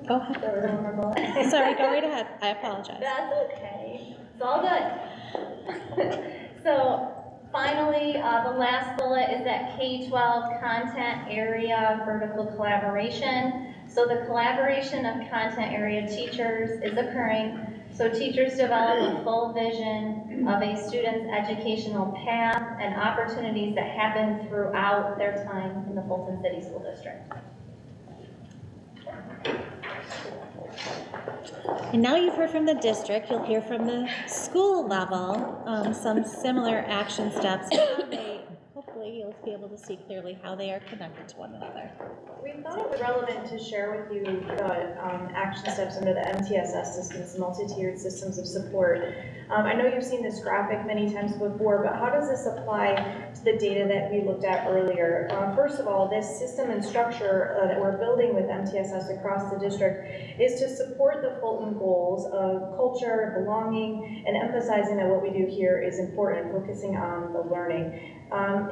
go ahead. there was one more bullet. Sorry, go right ahead. I apologize. That's okay. It's all good. So finally, the last bullet is that K-12 content area vertical collaboration. So the collaboration of content area teachers is occurring. So teachers develop a full vision of a student's educational path and opportunities that happen throughout their time in the Fulton City School District. And now you've heard from the district, you'll hear from the school level, some similar action steps. Hopefully you'll be able to see clearly how they are connected to one another. We thought it was relevant to share with you the action steps under the MTSS systems, multi-tiered systems of support. I know you've seen this graphic many times before, but how does this apply to the data that we looked at earlier? First of all, this system and structure that we're building with MTSS across the district is to support the Fulton goals of culture, belonging, and emphasizing that what we do here is important, focusing on the learning.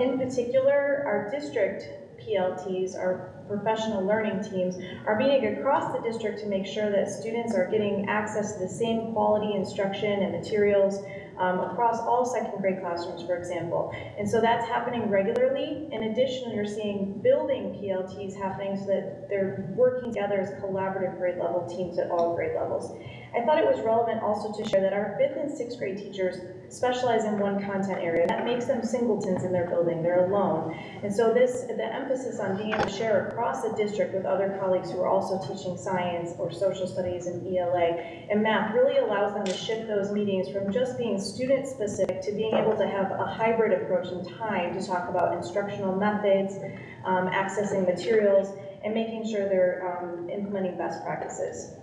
In particular, our district PLTs, our professional learning teams, are meeting across the district to make sure that students are getting access to the same quality instruction and materials across all 2nd grade classrooms, for example. And so that's happening regularly. In addition, you're seeing building PLTs happening so that they're working together as collaborative grade level teams at all grade levels. I thought it was relevant also to share that our 5th and 6th grade teachers specialize in one content area. That makes them singletons in their building, they're alone. And so the emphasis on being able to share across the district with other colleagues who are also teaching science or social studies and ELA and math really allows them to shift those meetings from just being student specific to being able to have a hybrid approach in time to talk about instructional methods, accessing materials, and making sure they're implementing best practices.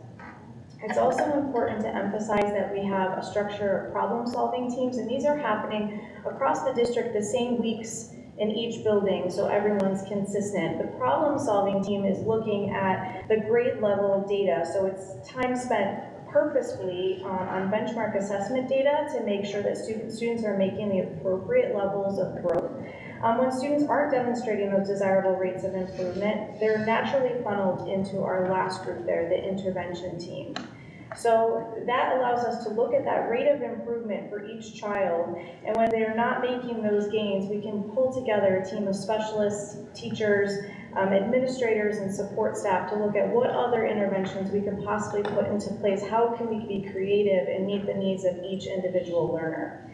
It's also important to emphasize that we have a structure of problem-solving teams, and these are happening across the district the same weeks in each building, so everyone's consistent. The problem-solving team is looking at the grade level data, so it's time spent purposefully on benchmark assessment data to make sure that students are making the appropriate levels of growth. When students aren't demonstrating those desirable rates of improvement, they're naturally funneled into our last group there, the intervention team. So that allows us to look at that rate of improvement for each child, and when they're not making those gains, we can pull together a team of specialists, teachers, administrators, and support staff to look at what other interventions we can possibly put into place. How can we be creative and meet the needs of each individual learner?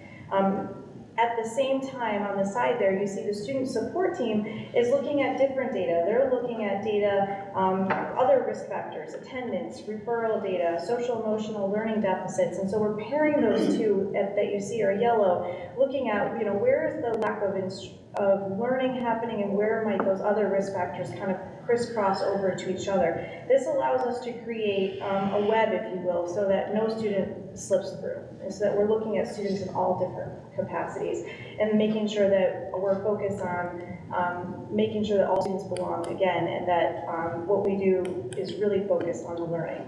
At the same time, on the side there, you see the student support team is looking at different data. They're looking at data, other risk factors, attendance, referral data, social emotional learning deficits, and so we're pairing those two that you see are yellow, looking at, where is the lack of learning happening and where might those other risk factors kind of crisscross over to each other. This allows us to create a web, if you will, so that no student slips through, and so that we're looking at students in all different capacities and making sure that we're focused on making sure that all students belong again, and that what we do is really focused on the learning.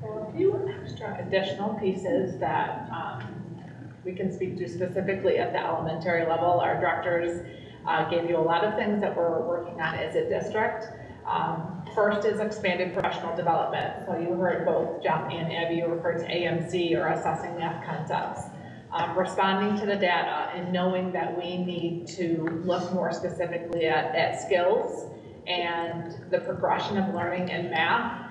A few extra additional pieces that we can speak to specifically at the elementary level. Our directors gave you a lot of things that we're working on as a district. First is expanded professional development. So you heard both Jeff and Abby refer to AMC, or assessing math concepts. Responding to the data and knowing that we need to look more specifically at skills and the progression of learning in math.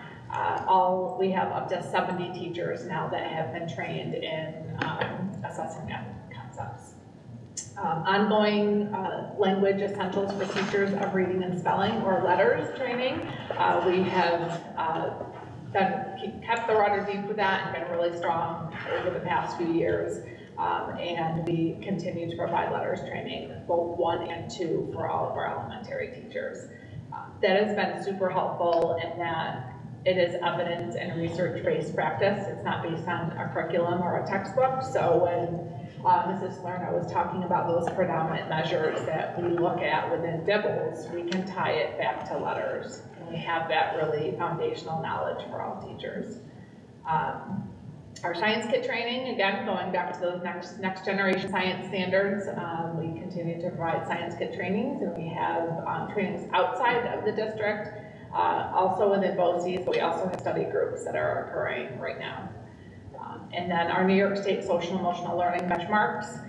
We have up to 70 teachers now that have been trained in assessing math concepts. Ongoing language essentials for teachers of reading and spelling, or letters training. We have kept the rudder deep with that and been really strong over the past few years. And we continue to provide letters training, both 1 and 2, for all of our elementary teachers. That has been super helpful in that it is evidence and research-based practice. It's not based on a curriculum or a textbook. So when Mrs. Lerner was talking about those predominant measures that we look at within DIBELS, we can tie it back to letters. And we have that really foundational knowledge for all teachers. Our science kit training, again, going back to those next generation science standards, we continue to provide science kit trainings, and we have trainings outside of the district, also within BOCES, but we also have study groups that are occurring right now. And then our New York State social emotional learning benchmarks.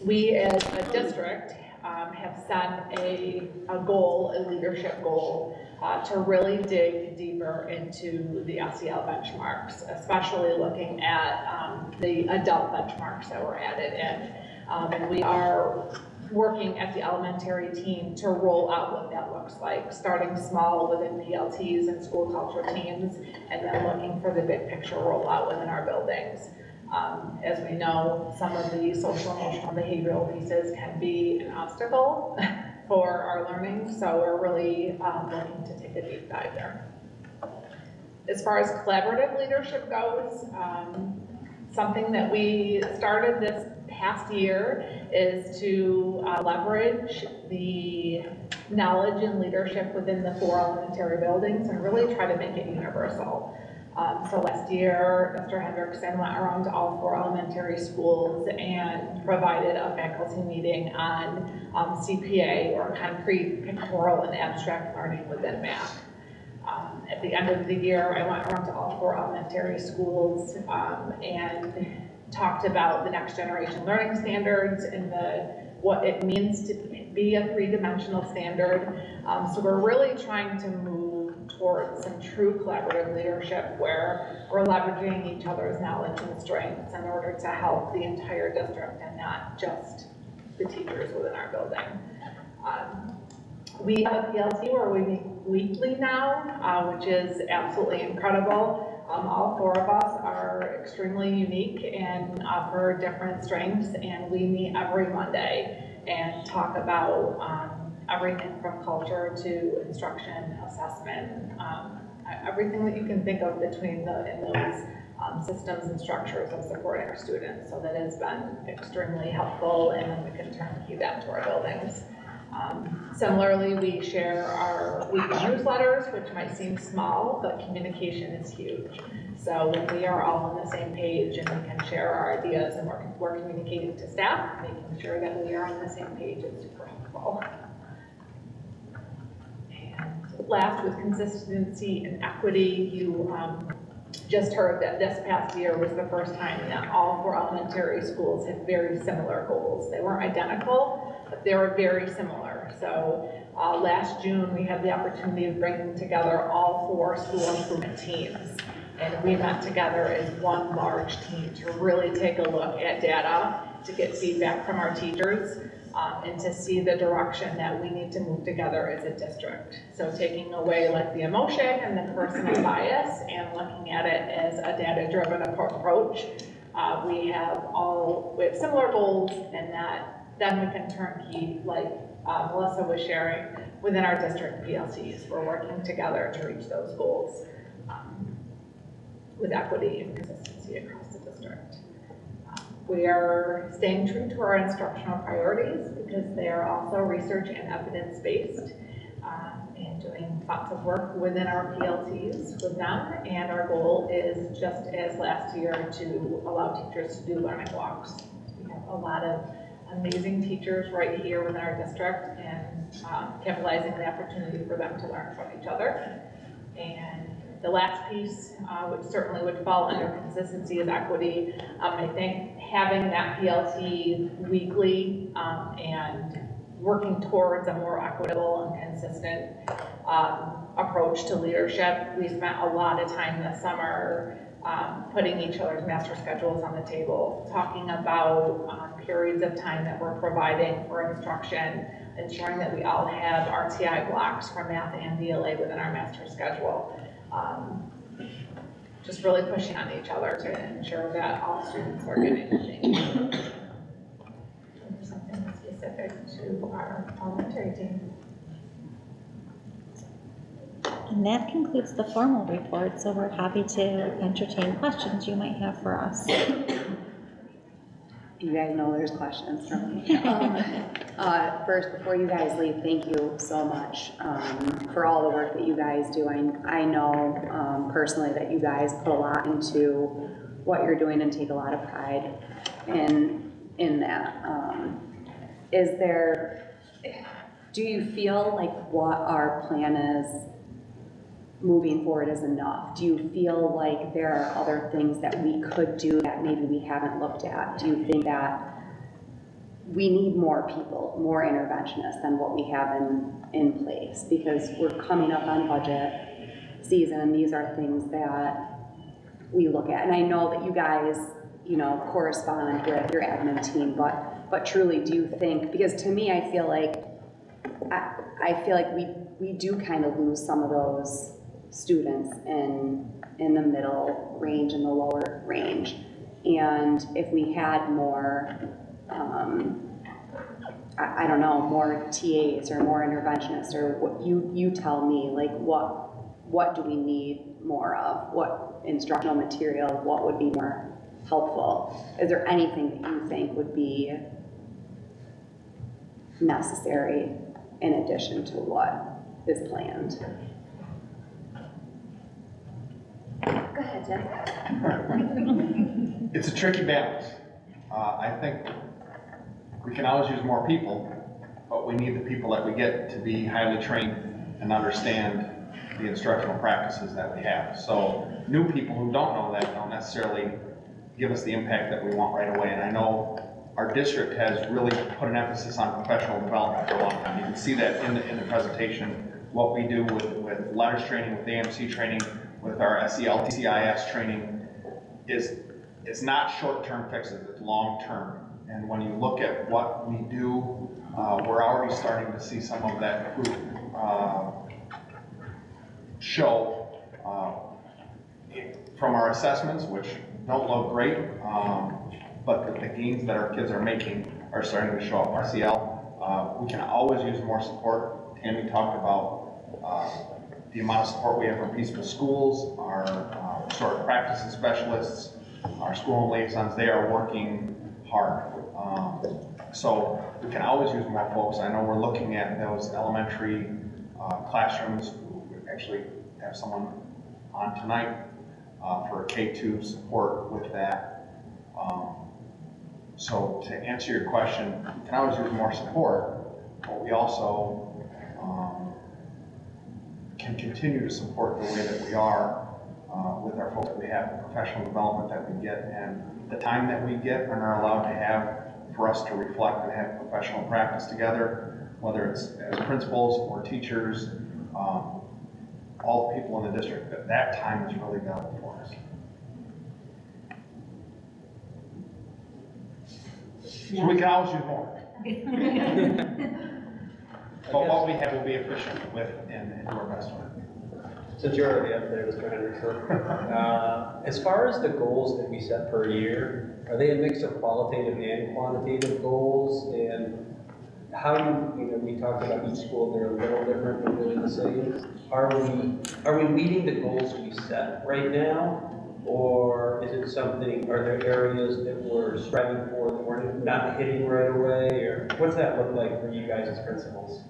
We as a district have set a goal, a leadership goal, to really dig deeper into the SEL benchmarks, especially looking at the adult benchmarks that were added in. And we are working at the elementary team to roll out what that looks like, starting small within PLTs and school culture teams, and then looking for the big picture rollout within our buildings. As we know, some of the social, emotional, behavioral pieces can be an obstacle for our learning, so we're really looking to take a deep dive there. As far as collaborative leadership goes, something that we started this past year is to leverage the knowledge and leadership within the 4 elementary buildings and really try to make it universal. So last year, Mr. Hendrickson went around to all 4 elementary schools and provided a faculty meeting on CPA, or concrete, pictorial, and abstract learning within math. At the end of the year, I went around to all 4 elementary schools and talked about the next generation learning standards and what it means to be a 3-dimensional standard. So we're really trying to move towards some true collaborative leadership where we're leveraging each other's knowledge and strengths in order to help the entire district and not just the teachers within our building. We have a PLT where we meet weekly now, which is absolutely incredible. All four of us are extremely unique and offer different strengths, and we meet every Monday and talk about everything from culture to instruction, assessment, everything that you can think of between those systems and structures of supporting our students. So that has been extremely helpful, and then we can turnkey that to our buildings. Similarly, we share our weekly newsletters, which might seem small, but communication is huge. So when we are all on the same page and we can share our ideas and we're communicating to staff, making sure that we are on the same page is super helpful. And last, with consistency and equity, you just heard that this past year was the first time that all 4 elementary schools had very similar goals. They weren't identical, but they were very similar. So last June, we had the opportunity of bringing together all 4 school improvement teams. And we met together as one large team to really take a look at data, to get feedback from our teachers, and to see the direction that we need to move together as a district. So taking away like the emotion and the personal bias and looking at it as a data-driven approach. We have similar goals, and that then we can turnkey, like Melissa was sharing, within our district PLCs. We're working together to reach those goals with equity and consistency across the district. We are staying true to our instructional priorities because they are also research and evidence-based, and doing lots of work within our PLCs with them. And our goal is, just as last year, to allow teachers to do learning walks. We have a lot of amazing teachers right here within our district, and capitalizing the opportunity for them to learn from each other. And the last piece, which certainly would fall under consistency, is equity. I think having that PLT weekly and working towards a more equitable and consistent approach to leadership. We spent a lot of time this summer putting each other's master schedules on the table, talking about periods of time that we're providing for instruction, ensuring that we all have RTI blocks for math and DLA within our master schedule. Just really pushing on each other to ensure that all students are getting the same. Something specific to our elementary team. And that concludes the formal report, so we're happy to entertain questions you might have for us. You guys know there's questions from me. First, before you guys leave, thank you so much for all the work that you guys do. I know personally that you guys put a lot into what you're doing and take a lot of pride in that. Do you feel like what our plan is moving forward is enough? Do you feel like there are other things that we could do that maybe we haven't looked at? Do you think that we need more people, more interventionists than what we have in place? Because we're coming up on budget season, and these are things that we look at. And I know that you guys, correspond with your admin team, but truly, do you think, because to me, I feel like we do kind of lose some of those students in the middle range and the lower range. And if we had more, I don't know, more TAs or more interventionists, or what you tell me, like what do we need more of? What instructional material, what would be more helpful? Is there anything that you think would be necessary in addition to what is planned? Go ahead, Jeff. It's a tricky balance. I think we can always use more people, but we need the people that we get to be highly trained and understand the instructional practices that we have. So new people who don't know that don't necessarily give us the impact that we want right away. And I know our district has really put an emphasis on professional development for a long time. You can see that in the presentation, what we do with letters training, with AMC training, with our SELTCIS training is not short-term fixes, it's long-term. And when you look at what we do We're already starting to see some of that fruit show from our assessments, which don't look great, but the gains that our kids are making are starting to show up. RCL, we can always use more support. Tammy talked about the amount of support we have from Peaceful Schools, our restorative practices specialists, our school liaisons. They are working hard. So we can always use more folks. I know we're looking at those elementary classrooms. We actually have someone on tonight for K2 support with that. So to answer your question, we can always use more support, but we also can continue to support the way that we are with our folks that we have, the professional development that we get, and the time that we get and are allowed to have for us to reflect and have professional practice together, whether it's as principals or teachers, all the people in the district. That time is really valuable for us. So we can always use more. But what we have will be efficient with and do our best with. Since you're already up there, Mr. Henderson, as far as the goals that we set per year, are they a mix of qualitative and quantitative goals? And how do you know, we talked about each school, they're a little different but really the same. Are we meeting the goals we set right now? Or is it something, are there areas that we're striving for that we're not hitting right away? Or what's that look like for you guys as principals?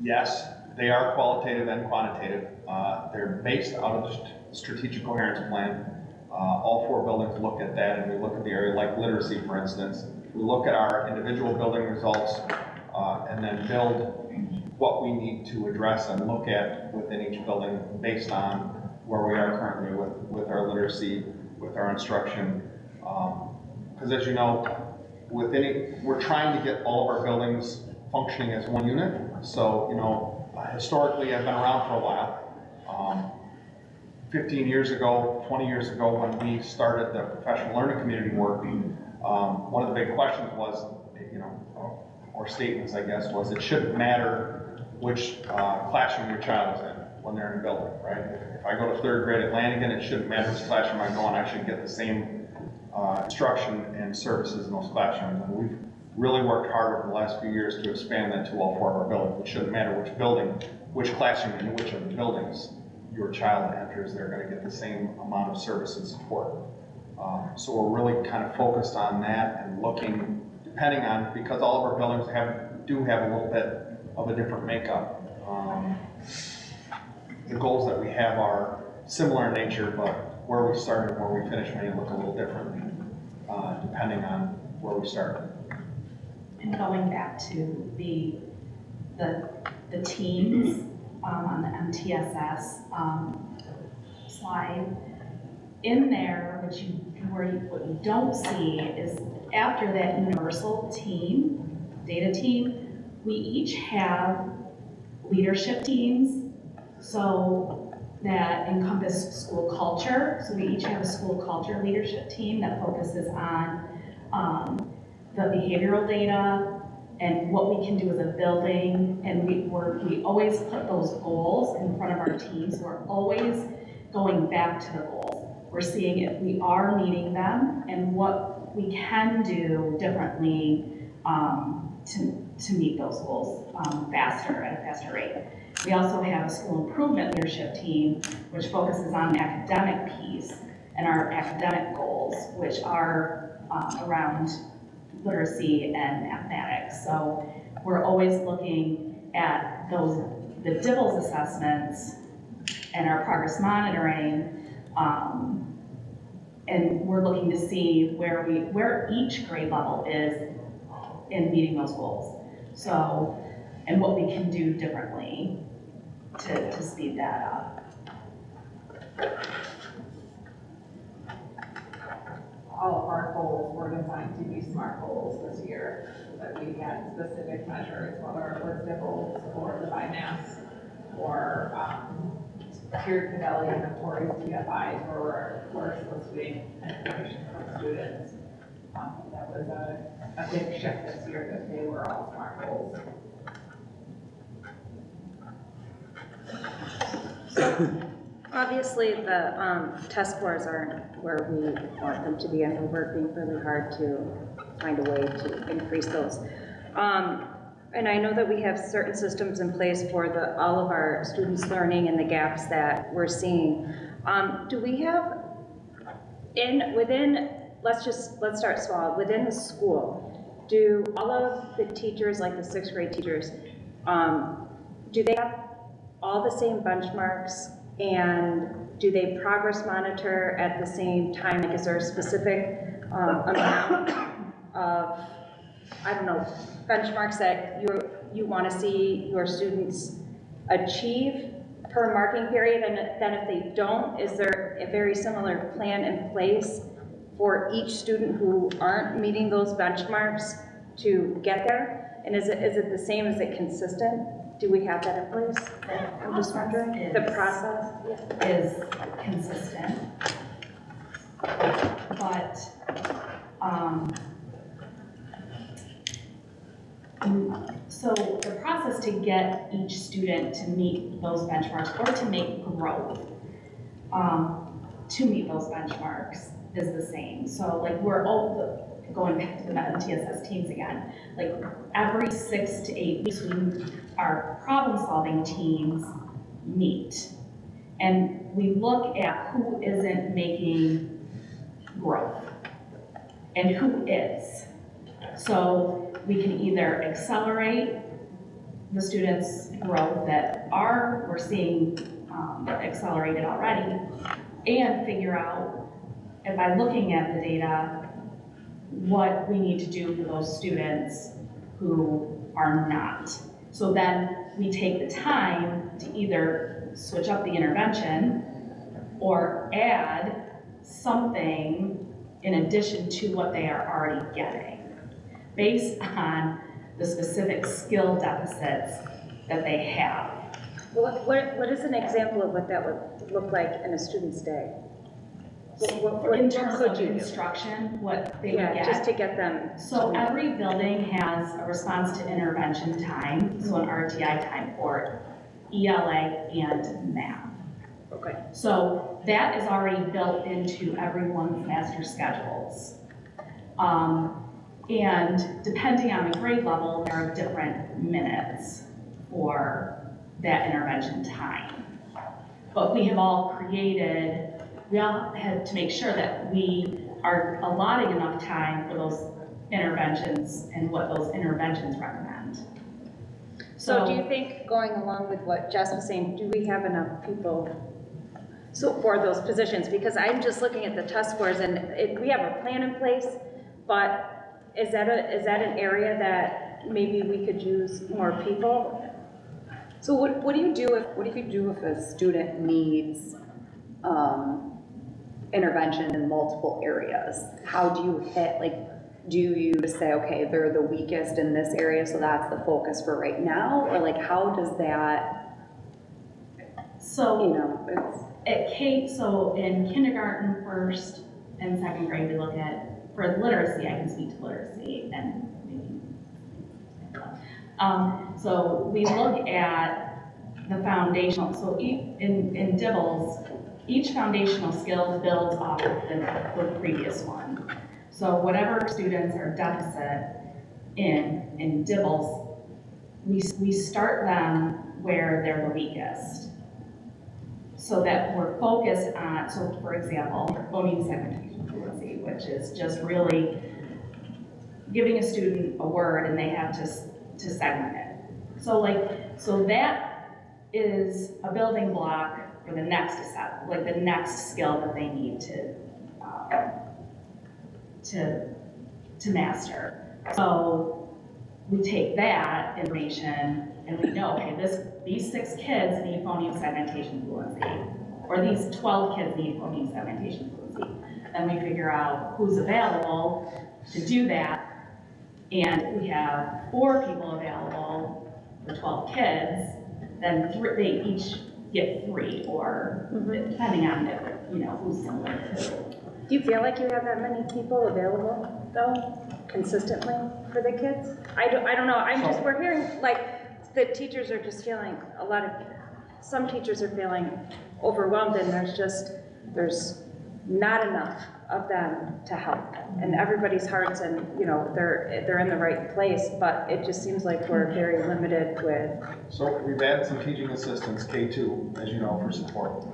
Yes, they are qualitative and quantitative. They're based out of the strategic coherence plan. All 4 buildings look at that, and we look at the area like literacy, for instance. We look at our individual building results and then build what we need to address and look at within each building based on where we are currently with our literacy, with our instruction. Because as you know, we're trying to get all of our buildings functioning as one unit. So, you know, historically I've been around for a while. 15 years ago, 20 years ago, when we started the professional learning community work, one of the big questions was, you know, or statements, I guess, was it shouldn't matter which classroom your child is in when they're in a building, right? If I go to 3rd grade at Lanigan, it shouldn't matter which classroom I go in, I should get the same instruction and services in those classrooms. And we've really worked hard over the last few years to expand that to all 4 of our buildings. It shouldn't matter which building, which classroom in which of the buildings your child enters, they're going to get the same amount of service and support. So we're really kind of focused on that and looking, depending on, because all of our buildings do have a little bit of a different makeup. The goals that we have are similar in nature, but where we start and where we finish may look a little different depending on where we start. And going back to the teams on the MTSS slide, in there, what you don't see is after that universal team, data team, we each have leadership teams, so that encompass school culture. So we each have a school culture leadership team that focuses on the behavioral data and what we can do as a building. And we always put those goals in front of our teams. So we're always going back to the goals. We're seeing if we are meeting them and what we can do differently to meet those goals faster, at a faster rate. We also have a school improvement leadership team, which focuses on the academic piece and our academic goals, which are around literacy and mathematics. So we're always looking at the DIBELS assessments and our progress monitoring, and we're looking to see where each grade level is in meeting those goals. So, and what we can do differently to speed that up. All of our goals were designed to be SMART goals this year, so that we had specific measures, whether it was DIBELS or the BIMAS or tiered fidelity inventories, TFIs, where we're soliciting information from students. That was a big shift this year, that they were all SMART goals. Obviously, the test scores aren't where we want them to be, and we're working really hard to find a way to increase those. And I know that we have certain systems in place for all of our students learning and the gaps that we're seeing. Do we have, let's start small, within the school, do all of the teachers, like the 6th grade teachers, do they have all the same benchmarks, and do they progress monitor at the same time? Like, is there a specific amount of, I don't know, benchmarks that you want to see your students achieve per marking period? And then if they don't, is there a very similar plan in place for each student who aren't meeting those benchmarks to get there? And is it the same? Is it consistent? Do we have that in place? I'm just wondering. The process is consistent, but so the process to get each student to meet those benchmarks or to make growth to meet those benchmarks is the same. So like we're all going back to the MTSS teams again, like every 6 to 8 weeks our problem solving teams meet and we look at who isn't making growth and who is. So we can either accelerate the students' growth that we're seeing accelerated already, and figure out, and by looking at the data, what we need to do for those students who are not. So then we take the time to either switch up the intervention or add something in addition to what they are already getting, based on the specific skill deficits that they have. What is an example of what that would look like in a student's day? In terms of instruction, what they would get. Just to get them. So every building has a response to intervention time, so an RTI time for ELA and math. Okay. So that is already built into everyone's master schedules. And depending on the grade level, there are different minutes for that intervention time. But we have all had to make sure that we are allotting enough time for those interventions and what those interventions recommend. So do you think, going along with what Jess was saying, do we have enough people for those positions? Because I'm just looking at the test scores and we have a plan in place, but is that an area that maybe we could use more people? So what do you do if a student needs intervention in multiple areas? How do you do you say, okay, they're the weakest in this area, so that's the focus for right now? Or like, how does that, so in kindergarten, 1st and 2nd grade, we look at, for literacy, I can speak to literacy and so we look at the foundational, so in DIBELS, each foundational skill builds off of the previous one. So whatever students are deficit in DIBELS, we start them where they're the weakest. So that we're focused on, so for example, phoneme segmentation fluency, which is just really giving a student a word and they have to segment it. So that is a building block for the next step, like the next skill that they need to master. So we take that information and we know, okay, these 6 kids need phoneme segmentation fluency, or these 12 kids need phoneme segmentation fluency. Then we figure out who's available to do that, and we have 4 people available for 12 kids, then they each get 3, or depending on who's similar to. Do you feel like you have that many people available, though, consistently for the kids? I don't know, we're hearing, like, the teachers are just feeling, some teachers are feeling overwhelmed, and there's not enough of them to help. And everybody's hearts and, they're in the right place, but it just seems like we're very limited with. So we've added some teaching assistants, K2, as you know, for support.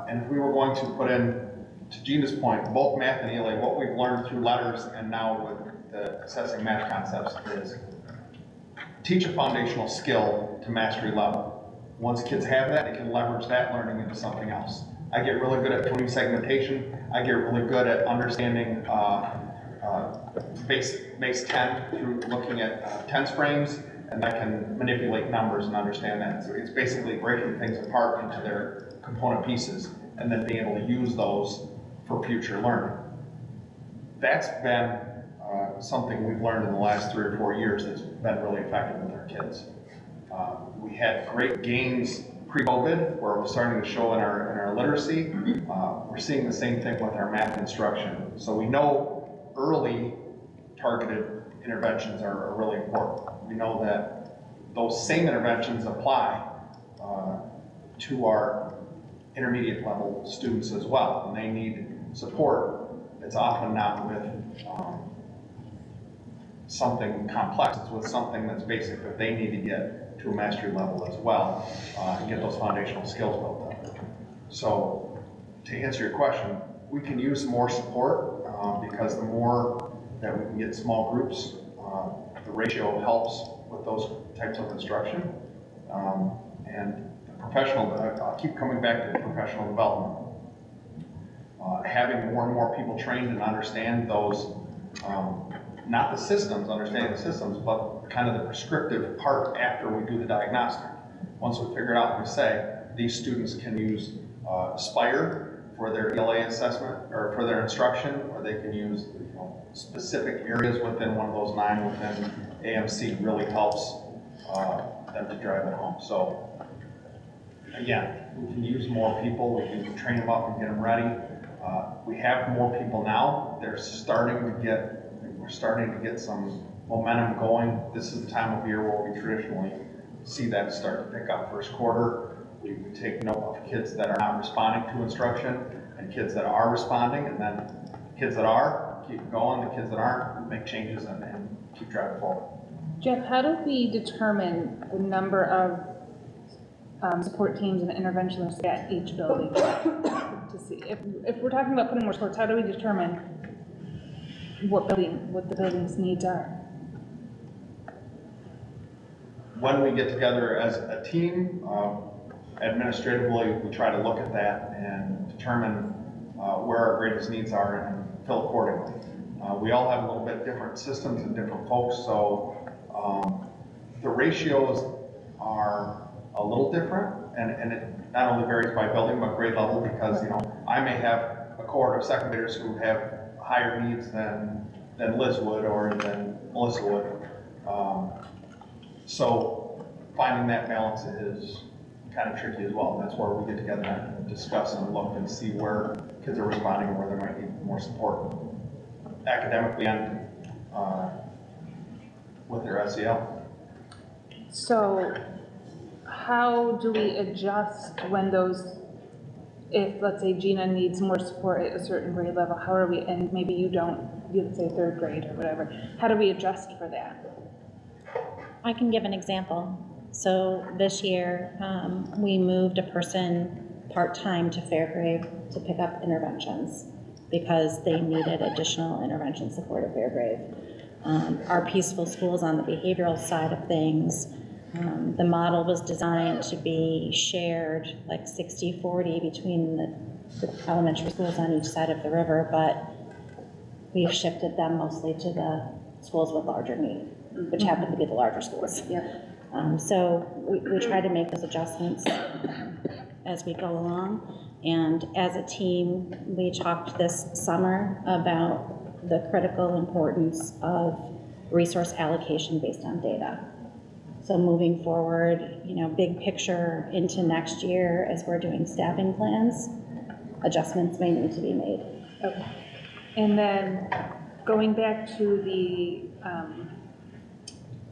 And if we were going to put in, to Gina's point, both math and ELA, what we've learned through letters and now with the assessing math concepts is teach a foundational skill to mastery level. Once kids have that, they can leverage that learning into something else. I get really good at tuning segmentation. I get really good at understanding base 10 through looking at tens frames, and I can manipulate numbers and understand that. So it's basically breaking things apart into their component pieces and then being able to use those for future learning. That's been something we've learned in the last 3 or 4 years that's been really effective with our kids. We had great gains pre-COVID, where it was starting to show in our literacy. We're seeing the same thing with our math instruction. So we know early targeted interventions are really important. We know that those same interventions apply to our intermediate level students as well. And they need support. It's often not with something complex. It's with something that's basic that they need to get to a mastery level as well and get those foundational skills built up. So to answer your question, we can use more support because the more that we can get small groups, the ratio helps with those types of instruction. And the professional, I'll keep coming back to professional development. Having more and more people trained and understand those, not the systems, understanding the systems, but kind of the prescriptive part after we do the diagnostic. Once we figure it out, we say these students can use Spire for their ELA assessment or for their instruction, or they can use specific areas within one of those 9 within AMC really helps them to drive it home. So again, we can use more people, we can train them up and get them ready. We have more people now. We're starting to get some momentum going. This is the time of year where we traditionally see that start to pick up. First quarter, we take note of kids that are not responding to instruction and kids that are responding, and then kids that are, keep going. The kids that aren't, make changes and keep driving forward. Jeff, how do we determine the number of support teams and interventionists at each building? To see if we're talking about putting more supports, how do we determine what the building's needs are? When we get together as a team, administratively, we try to look at that and determine where our greatest needs are and fill accordingly. We all have a little bit different systems and different folks, so the ratios are a little different, and it not only varies by building but grade level, because I may have a cohort of second graders who have higher needs than Liz would or than Melissa would. So finding that balance is kind of tricky as well. That's where we get together and discuss and look and see where kids are responding and where they might need more support academically and with their SEL. So how do we adjust when if let's say Gina needs more support at a certain grade level, how are we, and maybe you don't, let's say 3rd grade or whatever, how do we adjust for that? I can give an example. So this year, we moved a person part-time to Fairgrave to pick up interventions because they needed additional intervention support at Fairgrave. Our peaceful schools on the behavioral side of things, the model was designed to be shared like 60-40 between the elementary schools on each side of the river, but we've shifted them mostly to the schools with larger need, which happen to be the larger schools. Yep. So we try to make those adjustments as we go along. And as a team, we talked this summer about the critical importance of resource allocation based on data. So moving forward, big picture into next year as we're doing staffing plans, adjustments may need to be made. Okay. And then going back to the,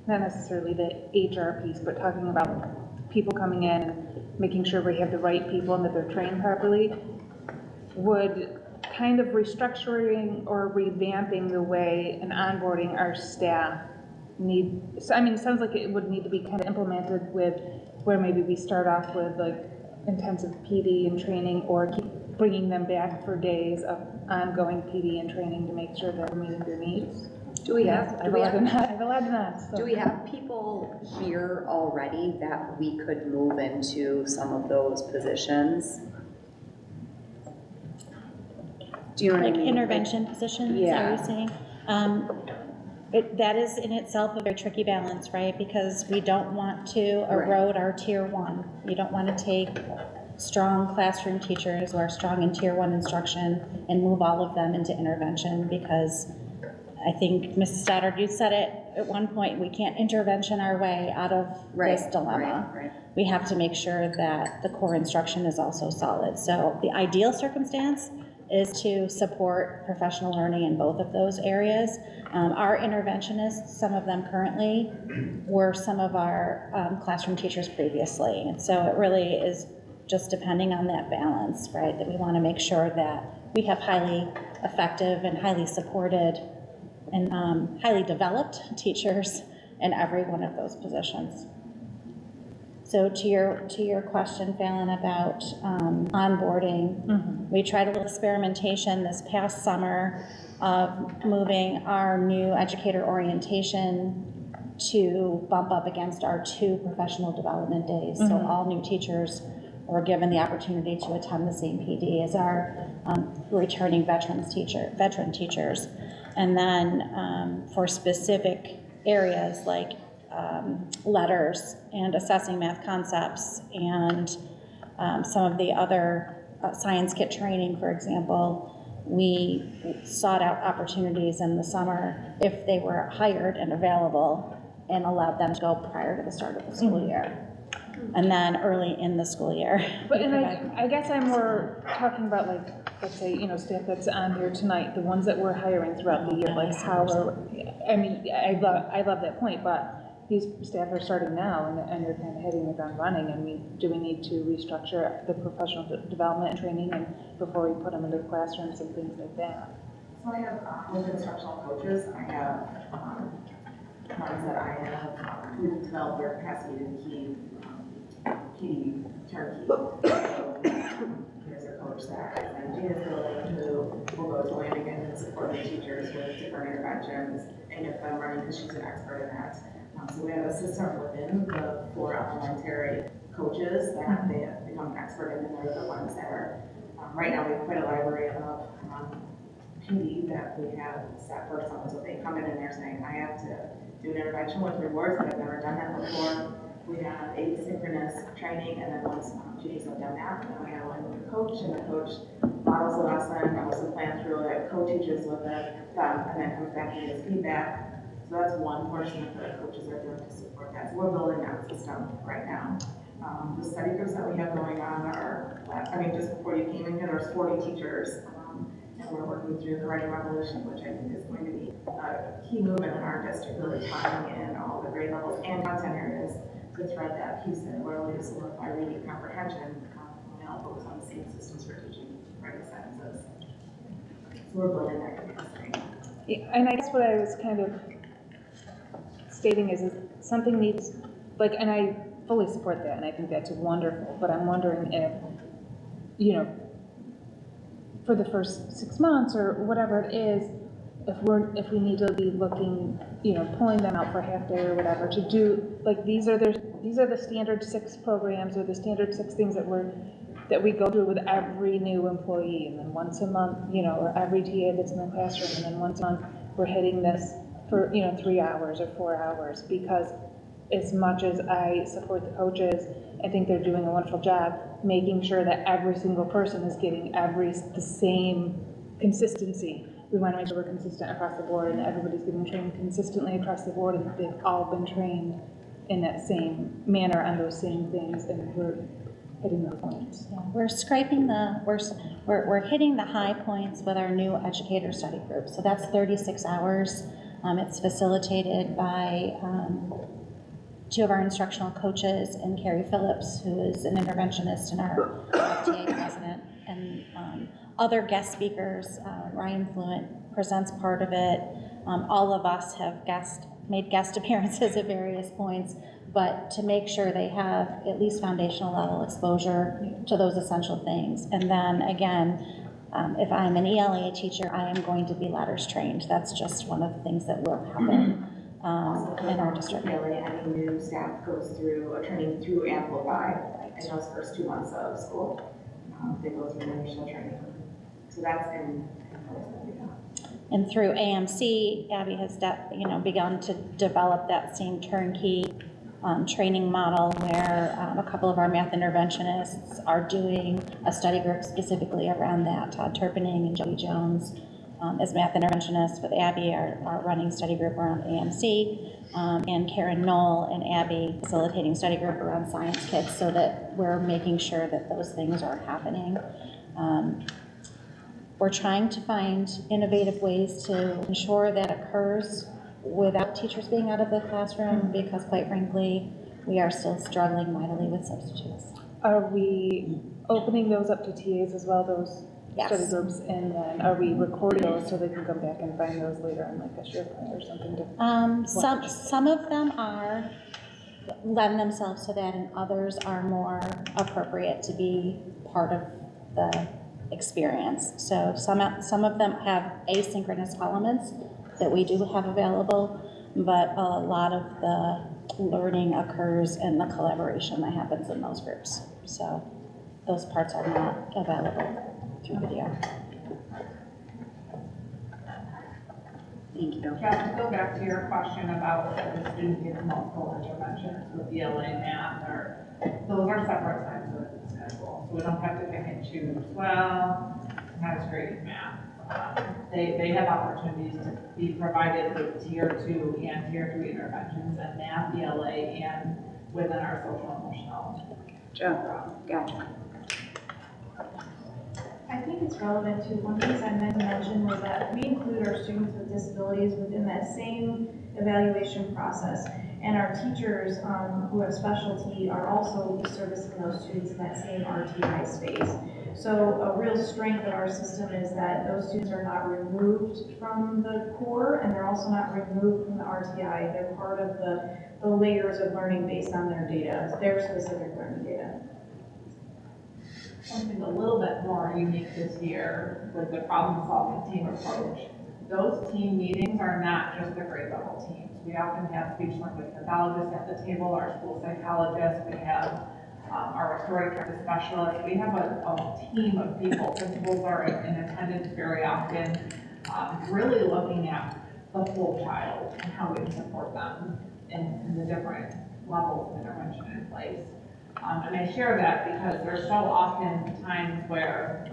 not necessarily the HR piece, but talking about people coming in and making sure we have the right people and that they're trained properly, would kind of restructuring or revamping the way and onboarding our staff need, so I mean, it sounds like it would need to be kind of implemented with where maybe we start off with like intensive PD and training, or keep bringing them back for days of ongoing PD and training to make sure that we're meeting their needs. Do we Yes, have, I've allowed to not. do we have people here already that we could move into some of those positions? Do you know what I Like mean? intervention positions, Yeah. are you saying? That is in itself a very tricky balance, right? Because we don't want to erode our tier one. You don't want to take strong classroom teachers who are strong in tier one instruction and move all of them into intervention, because I think, Mrs. Stoddard, you said it at one point, we can't intervention our way out of this dilemma. Right. We have to make sure that the core instruction is also solid. So the ideal circumstance is to support professional learning in both of those areas. Our interventionists, some of them currently, were some of our classroom teachers previously. And so it really is just depending on that balance, right? That we want to make sure that we have highly effective and highly supported and highly developed teachers in every one of those positions. So to your question, Fallon, about onboarding, we tried a little experimentation this past summer of moving our new educator orientation to bump up against our 2 professional development days. So all new teachers were given the opportunity to attend the same PD as our returning veteran teachers. And then for specific areas like letters and assessing math concepts and some of the other science kit training, for example, we sought out opportunities in the summer if they were hired and available and allowed them to go prior to the start of the school year. And then early in the school year. But, and I guess I'm more talking about, like, let's say, you know, staff that's on here tonight, the ones that we're hiring throughout the year, like how we're, I mean, I love that point, but these staff are starting now and they're kind of hitting the ground running, and do we need to restructure the professional development and training and before we put them into the classrooms and things like that? So I have, with instructional coaches, I have ones that I have who develop their capacity to keep turnkey. So there's a coach that Gina's building who will go to Lanigan and support the teachers with different interventions and get them running because she's an expert in that. So we have a system within the 4 elementary coaches that they have become an expert in, and they're the ones that are, right now we have quite a library of PD that we have set for someone. So they come in and they're saying, I have to do an intervention with rewards, but I've never done that before. We have asynchronous training, and then once Judy's done that, then we have one with the coach, and the coach models the lesson, knows the plan through it, co-teaches with it, and then comes back and gives feedback. So that's one portion of the coaches are doing to support that. So we're building that system right now. The study groups that we have going on are, I mean, just before you came in here, there's 40 teachers, and we're working through the writing revolution, which I think is going to be a key movement in our district, really tying in all the grade levels and content areas to thread that piece in, where we just solidify reading comprehension, we all focus on the same systems for teaching writing sentences. So we're building that capacity. Yeah, and I guess what I was kind of stating is something needs, like, and I fully support that, and I think that's wonderful, but I'm wondering if, you know, for the first 6 months or whatever it is, if we need to be looking, you know, pulling them out for a half day or whatever to do, like, these are the standard 6 programs or the standard 6 things that we go through with every new employee, and then once a month, you know, or every TA that's in the classroom, and then once a month we're hitting this for, you know, 3 hours or 4 hours, because as much as I support the coaches, I think they're doing a wonderful job making sure that every single person is getting the same consistency. We want to make sure we're consistent across the board and everybody's getting trained consistently across the board and they've all been trained in that same manner on those same things, and we're hitting those points. Yeah, we're scraping we're hitting the high points with our new educator study group. So that's 36 hours. It's facilitated by two of our instructional coaches, and Carrie Phillips, who is an interventionist and our FTA president, and other guest speakers. Ryan Fluent presents part of it. All of us have made guest appearances at various points, but to make sure they have at least foundational level exposure to those essential things. And then again, if I'm an ELA teacher, I am going to be ladders trained. That's just one of the things that will happen in our district. Any new staff goes through a training through Amplify in those first 2 months of school. They go through initial training. So that's in And through AMC, Abby has begun to develop that same turnkey training model where a couple of our math interventionists are doing a study group specifically around that. Todd Turpening and Jody Jones as math interventionists with Abby are running study group around AMC, and Karen Knoll and Abby facilitating study group around science kits, so that we're making sure that those things are happening. We're trying to find innovative ways to ensure that occurs without teachers being out of the classroom, because quite frankly, we are still struggling mightily with substitutes. Are we opening those up to TAs as well, those Yes. study groups, and then are we recording those so they can come back and find those later on, like a SharePoint or something to Some of them lend themselves to that, and others are more appropriate to be part of the experience. So some of them have asynchronous elements that we do have available, but a lot of the learning occurs in the collaboration that happens in those groups. So those parts are not available through video. Thank you. Jeff, to go back to your question about if the student gets multiple interventions with ELA and math, those are separate times of the schedule, so we don't have to pick and choose. Well, not as great as math. They have opportunities to be provided with tier 2 and tier 3 interventions in math, ELA, and within our social emotional. Gotcha. I think it's relevant to one piece I meant to mention was that we include our students with disabilities within that same evaluation process. And our teachers who have specialty are also servicing those students in that same RTI space. So a real strength of our system is that those students are not removed from the core, and they're also not removed from the RTI. They're part of the layers of learning based on their data, their specific learning data. Something a little bit more unique this year with the problem-solving team approach. Those team meetings are not just the grade level teams. We often have speech-language pathologists at the table, our school psychologists, we have our restorative justice specialists. We have a team of people. Principals are in attendance very often, really looking at the whole child and how we can support them in the different levels of intervention in place. And I share that because there's so often times where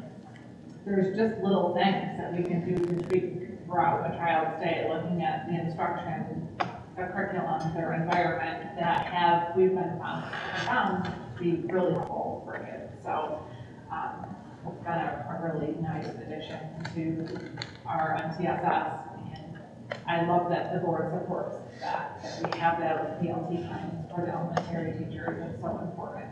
there's just little things that we can do to tweak throughout a child's day, looking at the instruction, their curriculum, their environment, that we've been found to be really helpful for kids. So it's been a really nice addition to our MTSS, and I love that the board supports that we have that with PLT times for the elementary teachers. It's so important.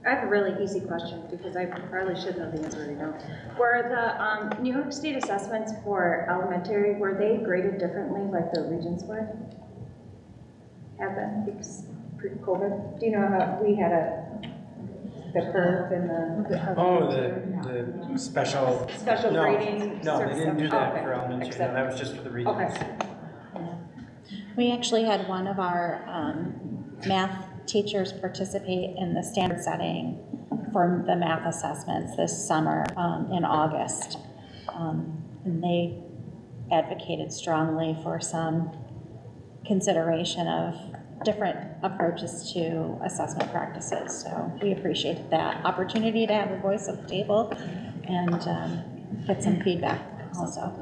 I have a really easy question because I probably should know the answer, I don't. Were the New York State assessments for elementary, were they graded differently like the Regents were? Have been, because pre-COVID? Do you know how we had the curve and the special grading? No, they didn't do that Okay. for elementary. No, that was just for the Regents. Okay. We actually had one of our math teachers participate in the standard setting for the math assessments this summer in August. And they advocated strongly for some consideration of different approaches to assessment practices. So we appreciated that opportunity to have a voice at the table and get some feedback also.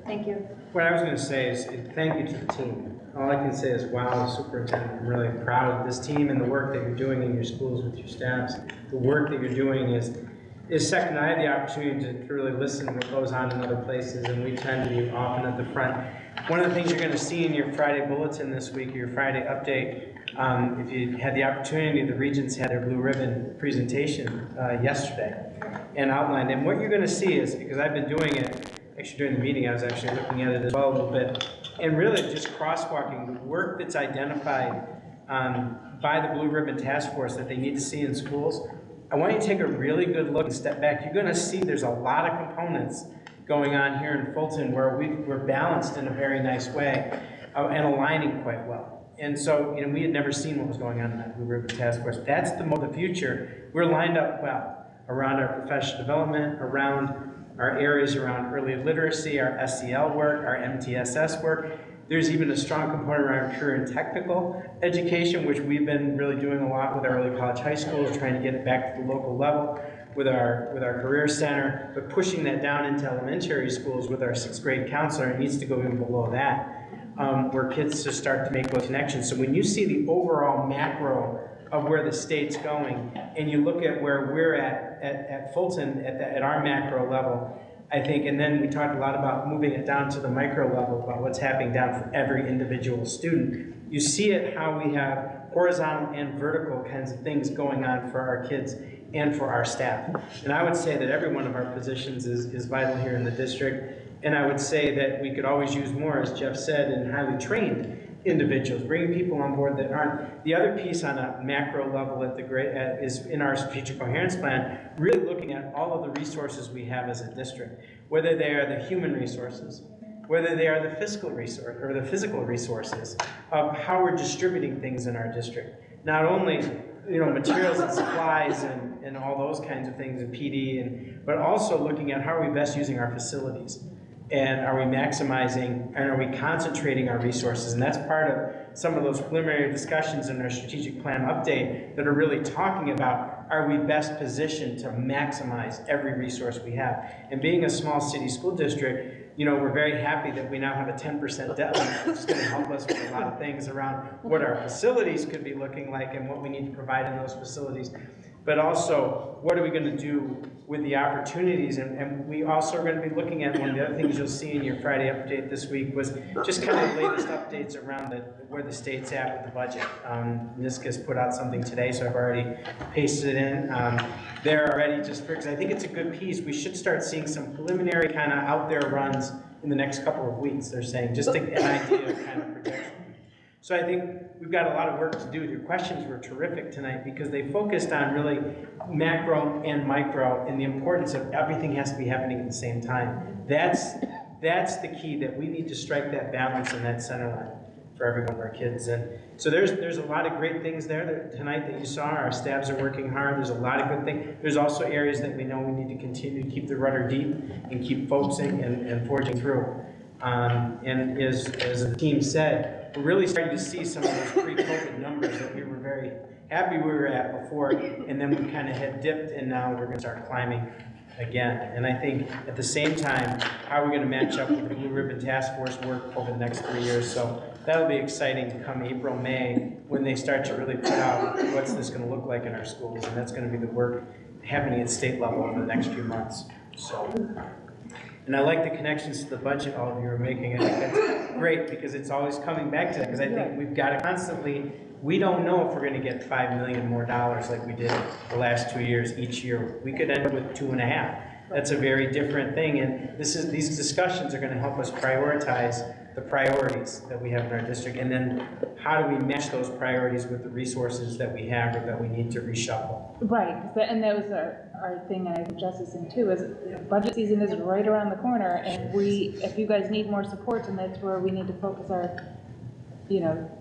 Thank you. What I was going to say is thank you to the team. all I can say is, wow, Superintendent, I'm really proud of this team and the work that you're doing in your schools with your staffs. The work that you're doing is second. I have the opportunity to really listen to what goes on in other places, and we tend to be often at the front. One of the things you're going to see in your Friday bulletin this week, your Friday update, if you had the opportunity, the Regents had their blue ribbon presentation yesterday and outlined. And what you're going to see is, because I've been doing it, actually during the meeting, I was actually looking at it as well a little bit, and really just crosswalking the work that's identified by the Blue Ribbon Task Force that they need to see in schools. I want you to take a really good look and step back. You're going to see there's a lot of components going on here in Fulton where we're balanced in a very nice way and aligning quite well. And so, we had never seen what was going on in that Blue Ribbon Task Force. That's the future. We're lined up well around our professional development, around our areas around early literacy, our SEL work, our MTSS work. There's even a strong component around career and technical education, which we've been really doing a lot with our early college high schools, trying to get it back to the local level with our career center, but pushing that down into elementary schools with our 6th grade counselor. It needs to go even below that, where kids just start to make those connections. So when you see the overall macro of where the state's going, and you look at where we're at Fulton at our macro level, I think, and then we talked a lot about moving it down to the micro level, about what's happening down for every individual student. You see it how we have horizontal and vertical kinds of things going on for our kids and for our staff. And I would say that every one of our positions is vital here in the district. And I would say that we could always use more, as Jeff said, in highly trained individuals, bringing people on board that aren't. The other piece on a macro level is in our strategic coherence plan, really looking at all of the resources we have as a district, whether they are the human resources, whether they are the fiscal resource or the physical resources of how we're distributing things in our district. Not only materials and supplies and all those kinds of things, and PD, but also looking at how are we best using our facilities. And are we maximizing, and are we concentrating our resources? And that's part of some of those preliminary discussions in our strategic plan update that are really talking about, are we best positioned to maximize every resource we have? And being a small city school district, we're very happy that we now have a 10% debt limit, which is going to help us with a lot of things around what our facilities could be looking like and what we need to provide in those facilities. But also, what are we going to do with the opportunities? And we also are going to be looking at, one of the other things you'll see in your Friday update this week was just kind of the latest updates around where the state's at with the budget. NISCA's put out something today, so I've already pasted it in. They're already because I think it's a good piece. We should start seeing some preliminary kind of out there runs in the next couple of weeks, they're saying, just to get an idea of kind of projection. So I think we've got a lot of work to do. Your questions were terrific tonight because they focused on really macro and micro and the importance of everything has to be happening at the same time. That's the key, that we need to strike that balance in that center line for every one of our kids. And so there's a lot of great things there tonight that you saw. Our staffs are working hard. There's a lot of good things. There's also areas that we know we need to continue to keep the rudder deep and keep focusing and forging through. And as the team said, we're really starting to see some of those pre-COVID numbers that we were very happy we were at before, and then we kind of had dipped, and now we're going to start climbing again. And I think at the same time, how are we going to match up with the Blue Ribbon Task Force work over the next 3 years? So that'll be exciting come April, May, when they start to really put out what's this going to look like in our schools, and that's going to be the work happening at state level over the next few months. So. And I like the connections to the budget all of you are making. I think that's great because it's always coming back to that, because I think we've got to constantly, we don't know if we're going to get $5 million more like we did the last 2 years each year. We could end up with 2.5. That's a very different thing, and these discussions are going to help us prioritize the priorities that we have in our district, and then how do we match those priorities with the resources that we have or that we need to reshuffle. Right, and that was our thing, and I think Jess is saying too, is budget season is right around the corner, and if you guys need more support, and that's where we need to focus our,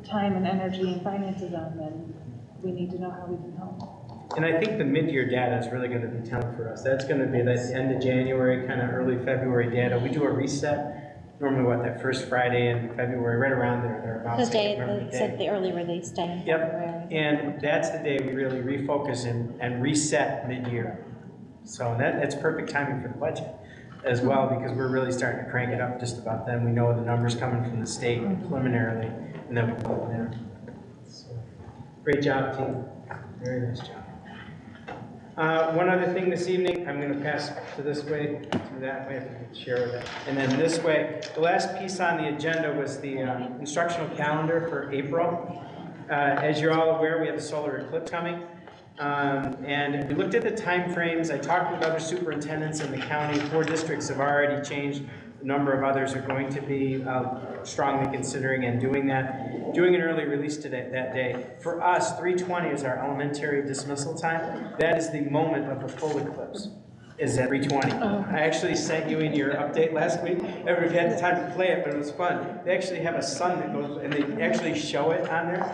time and energy and finances on, then we need to know how we can help. And I think the mid-year data is really going to be telling for us. That's going to be that end of January, kind of early February data. We do a reset. Normally, that first Friday in February, right around there, about the early release day. Yep, and that's the day we really refocus and reset mid-year. So that's perfect timing for the budget as well, because we're really starting to crank it up just about then. We know the numbers coming from the state preliminarily. And then we can go from there. So, great job, team. Very nice job. One other thing this evening, I'm going to pass to this way, to that way, if you can share with it. And then this way, the last piece on the agenda was the instructional calendar for April. As you're all aware, we have the solar eclipse coming. And we looked at the time frames. I talked with other superintendents in the county. 4 districts have already changed. A number of others are going to be strongly considering and doing that. Doing an early release today, that day. For us, 3:20 is our elementary dismissal time. That is the moment of the full eclipse, is at 3:20. I actually sent you in your update last week. Everybody had the time to play it, but it was fun. They actually have a sun that goes, and they actually show it on there.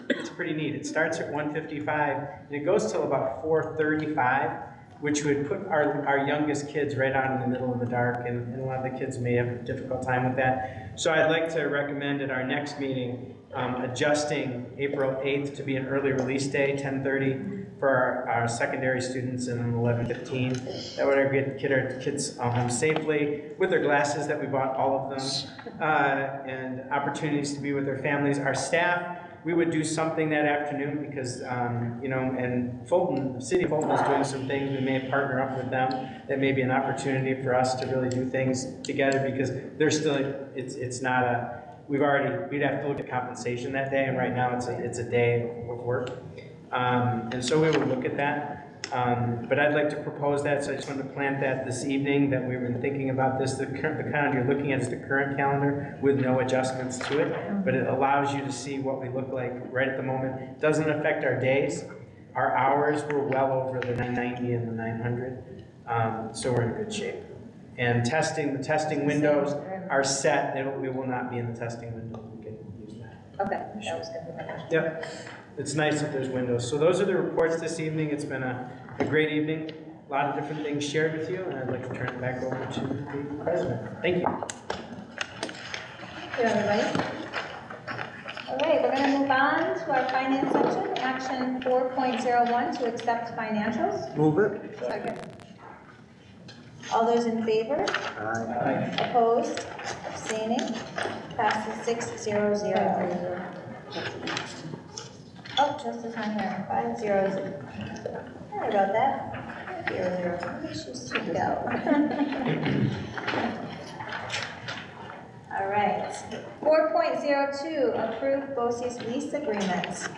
It's pretty neat. It starts at 1:55, and it goes till about 4:35, which would put our youngest kids right out in the middle of the dark, and a lot of the kids may have a difficult time with that. So I'd like to recommend at our next meeting, adjusting April 8th to be an early release day, 10:30 for our secondary students, and 11:15. That would get our kids home safely with their glasses that we bought, all of them, and opportunities to be with their families. Our staff, we would do something that afternoon because, and Fulton, the city of Fulton is doing some things. We may partner up with them. That may be an opportunity for us to really do things together because they're still, it's not a, we'd have to look at compensation that day, and right now it's a day of work. And so we would look at that. But I'd like to propose that, so I just wanted to plant that this evening, that we've been thinking about this. The calendar you're looking at is the current calendar with no adjustments to it, but it allows you to see what we look like right at the moment. It doesn't affect our days. Our hours were well over the 990 and the 900, so we're in good shape. And the testing windows are set. We will not be in the testing windows. We can use that. Okay, that was good. Yep. It's nice that there's windows. So those are the reports this evening. It's been a great evening. A lot of different things shared with you, and I'd like to turn it back over to the president. Thank you. Thank you, everybody. All right, we're going to move on to our finance section. Action 4.01 to accept financials. Move it. Second. All those in favor? Aye. Opposed? Abstaining? Passes 6-0-0. Oh, just as on here, 5-0. Sorry about that. 0-0. Maybe she's to go. All right. 4.02, approve BOCES lease agreements.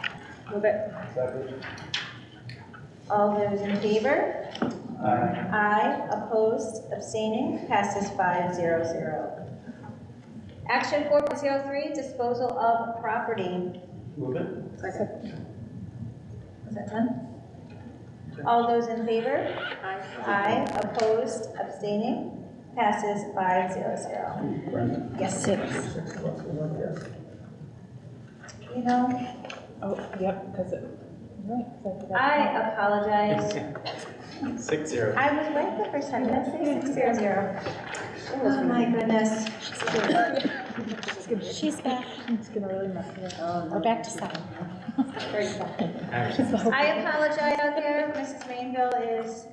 Move it. Second. All those in favor? Aye. Aye. Opposed? Abstaining? Passes 5-0-0. Action 4.03, disposal of property. Move it. Second. Was that done? All those in favor? Aye. Aye. Opposed? Abstaining? Passes 5-0-0. Yes. You know, Oh, yep, because it, right. I apologize. 6-0. I was right the first time. Did I say 6-0-0? Oh my goodness. She's back. It's gonna really mess it up. We're back to 7. I apologize out there. Mrs. Mainville is,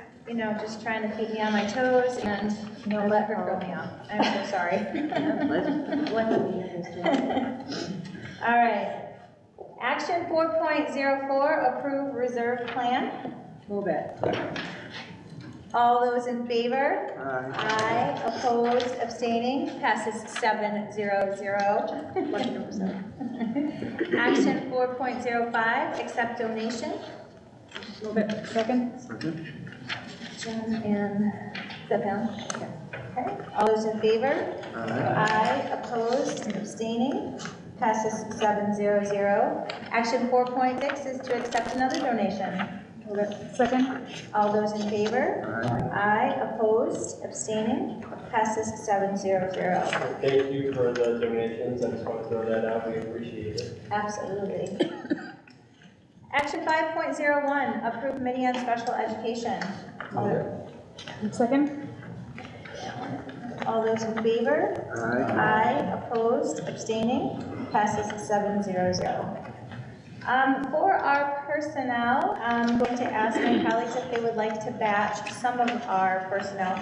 just trying to keep me on my toes and don't let her throw me off. I'm so sorry. All right. Action 4.04, approve reserve plan. Move it. All those in favor? Aye. Aye. Opposed, abstaining, passes 7-0-0. Action 4.05, accept donation. Move it. Second. Jen and Stefan. Okay. All those in favor? Aye. Opposed, abstaining, passes 7-0-0. Action 4.6 is to accept another donation. Second. All those in favor? Aye. Opposed, abstaining, passes 7-0-0. Thank you for the donations. I just want to throw that out. We appreciate it. Absolutely. Action 5.01, approve committee on special education. Second. All those in favor? Aye. Opposed, abstaining, passes 7-0-0. For our personnel, I'm going to ask my colleagues if they would like to batch some of our personnel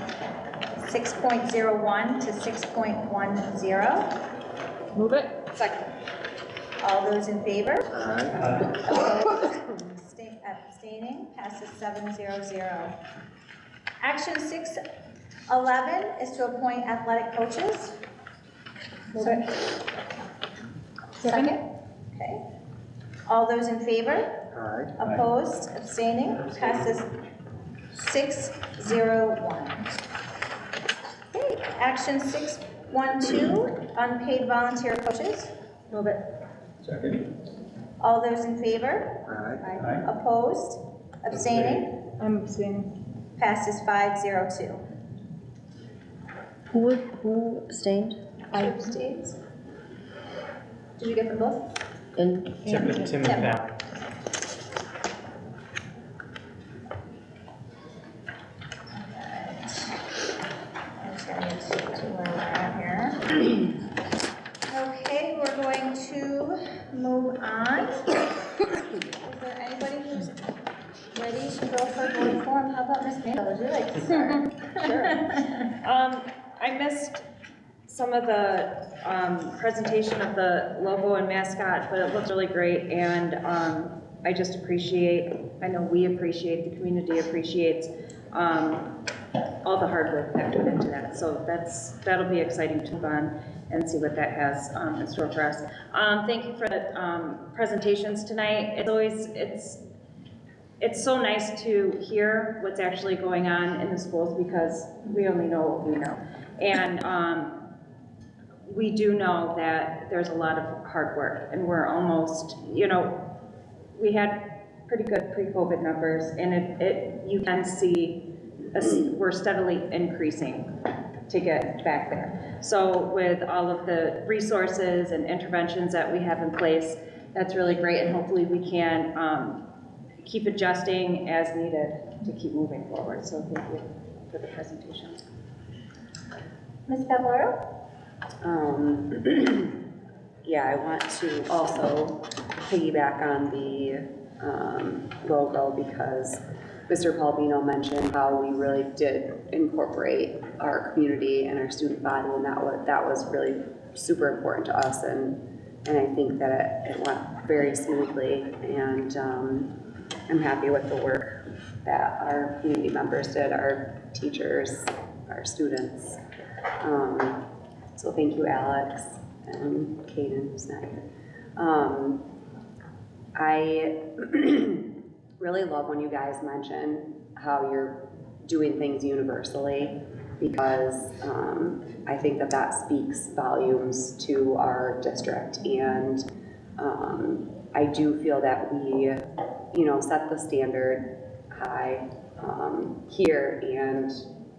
6.01 to 6.10. Move it. Second. All those in favor? Aye. Opposed? Abstaining? Passes 7-0-0. Action 611 is to appoint athletic coaches. Sorry. Second? Okay. All those in favor? Aye. Opposed? Abstaining? Passes 6-0-1. Okay, action 612, unpaid volunteer coaches. Move it. Second. All those in favor? Aye. Opposed? Abstaining? I'm abstaining. Passes 5-0-2. Who abstained? I abstained. Did you get them both? And Tim and Pat. Okay, we're going to move on. Is there anybody who's ready to go for board forum? How about Ms. Mandel? Would you like to start? Sure. I missed some of the presentation of the logo and mascot, but it looks really great, and I just appreciate, I know we appreciate, the community appreciates all the hard work that went into that. So that'll be exciting to move on and see what that has in store for us. Thank you for the presentations tonight. It's so nice to hear what's actually going on in the schools, because we only know what we know. And we do know that there's a lot of hard work, and we're almost, we had pretty good pre-COVID numbers, and you can see we're steadily increasing to get back there. So with all of the resources and interventions that we have in place, that's really great, and hopefully we can keep adjusting as needed to keep moving forward. So thank you for the presentation. Ms. Pavlaro? Yeah, I want to also piggyback on the logo, because Mr. Palvino mentioned how we really did incorporate our community and our student body, and that was really super important to us, and I think that it went very smoothly, and I'm happy with the work that our community members did, our teachers, our students. So thank you, Alex and Kaden, who's not here. I really love when you guys mention how you're doing things universally, because I think that speaks volumes to our district, and I do feel that we, set the standard high here and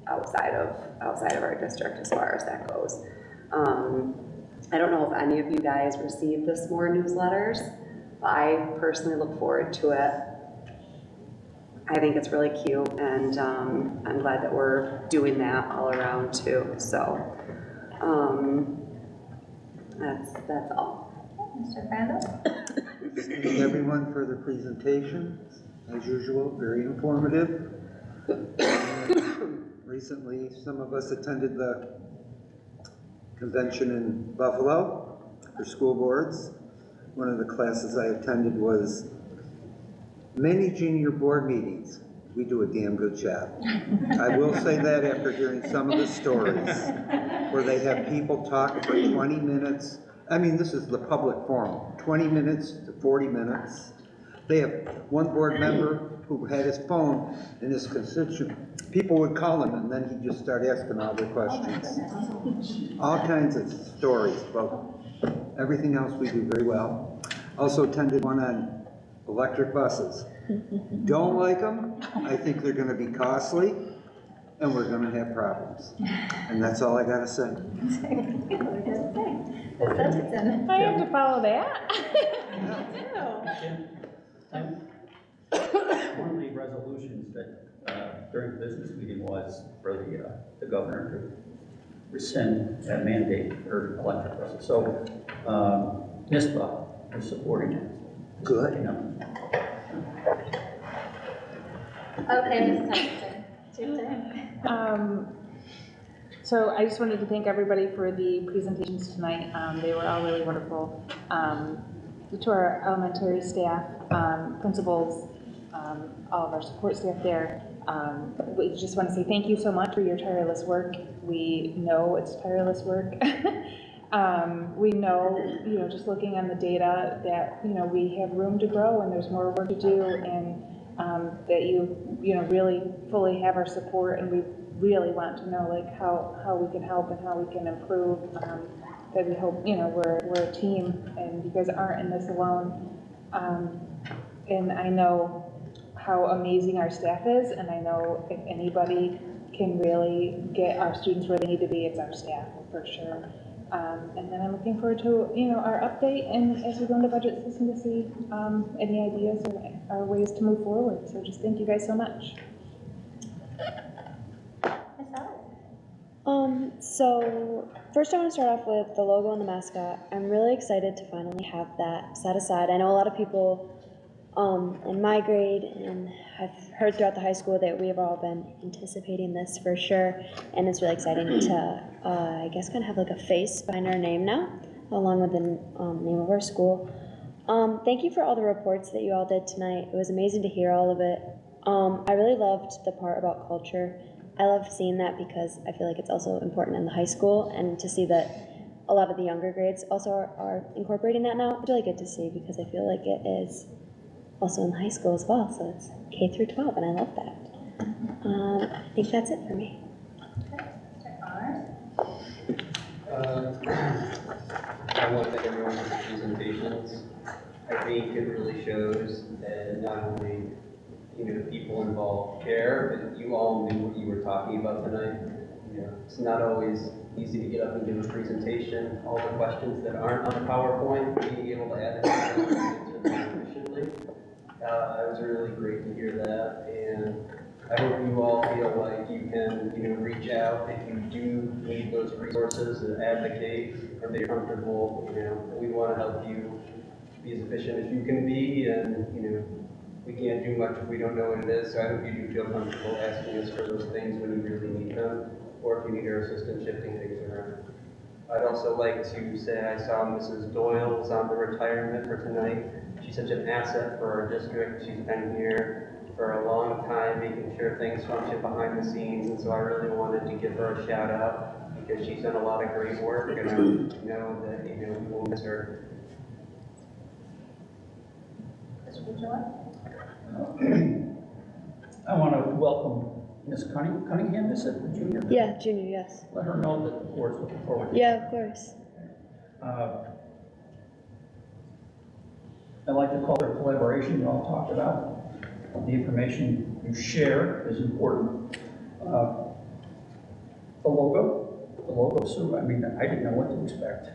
outside of our district as far as that goes. I don't know if any of you guys received the SMORE newsletters. I personally look forward to it. I think it's really cute, and I'm glad that we're doing that all around too. So that's all. Mr. Crandall? Thank everyone for the presentations, as usual, very informative. Recently, some of us attended the convention in Buffalo for school boards. One of the classes I attended was many junior board meetings. We do a damn good job. I will say that after hearing some of the stories where they have people talk for 20 minutes. I mean, this is the public forum, 20 minutes to 40 minutes. They have one board member who had his phone in his constituent. People would call him, and then he'd just start asking all their questions. All kinds of stories, but everything else we do very well. Also attended one on electric buses. Don't like them. I think they're going to be costly, and we're going to have problems. And that's all I got to say. I have to follow that. One of the resolutions that during the business meeting was for the governor to rescind that mandate for electric buses. So NISBA is supporting it. Good. Okay, Ms. Hutchinson, it's your turn. So I just wanted to thank everybody for the presentations tonight. They were all really wonderful. to our elementary staff, principals, all of our support staff there. We just want to say thank you so much for your tireless work. We know it's tireless work. We know, just looking on the data that, we have room to grow and there's more work to do, and that you really fully have our support, and we really want to know like how we can help and how we can improve. That we hope, we're a team and you guys aren't in this alone. And I know how amazing our staff is, and I know if anybody can really get our students where they need to be, it's our staff for sure. And then I'm looking forward to, our update and as we go into budget season to see any ideas or ways to move forward. So just thank you guys so much. So first I want to start off with the logo and the mascot. I'm really excited to finally have that set aside. I know a lot of people in my grade, and I've heard throughout the high school that we have all been anticipating this for sure, and it's really exciting to, I guess, kind of have like a face behind our name now, along with the name of our school. Thank you for all the reports that you all did tonight. It was amazing to hear all of it. I really loved the part about culture. I love seeing that because I feel like it's also important in the high school, and to see that a lot of the younger grades also are incorporating that now. It's really good to see because I feel like it is also in high school as well, so it's K through 12, and I love that. I think that's it for me. I want to thank everyone for the presentations. I think it really shows that not only the people involved care, but you all knew what you were talking about tonight. It's not always easy to get up and give a presentation. All the questions that aren't on the PowerPoint, being able to add it and answer them efficiently. It was really great to hear that, and I hope you all feel like you can, reach out if you do need those resources and advocate, or that you're comfortable. We want to help you be as efficient as you can be, and we can't do much if we don't know what it is. So I hope you do feel comfortable asking us for those things when you really need them, or if you need our assistance shifting things around. I'd also like to say I saw Mrs. Doyle was on the retirement for tonight. She's such an asset for our district. She's been here for a long time, making sure things function behind the scenes, and so I really wanted to give her a shout out because she's done a lot of great work, and I know that we will miss her. I want to welcome Ms. Cunningham, is it junior? Yeah, junior, yes. Let her know that the board's looking forward to it. Yeah, of course. I like the culture of collaboration you all talked about. The information you share is important. The logo, so I didn't know what to expect.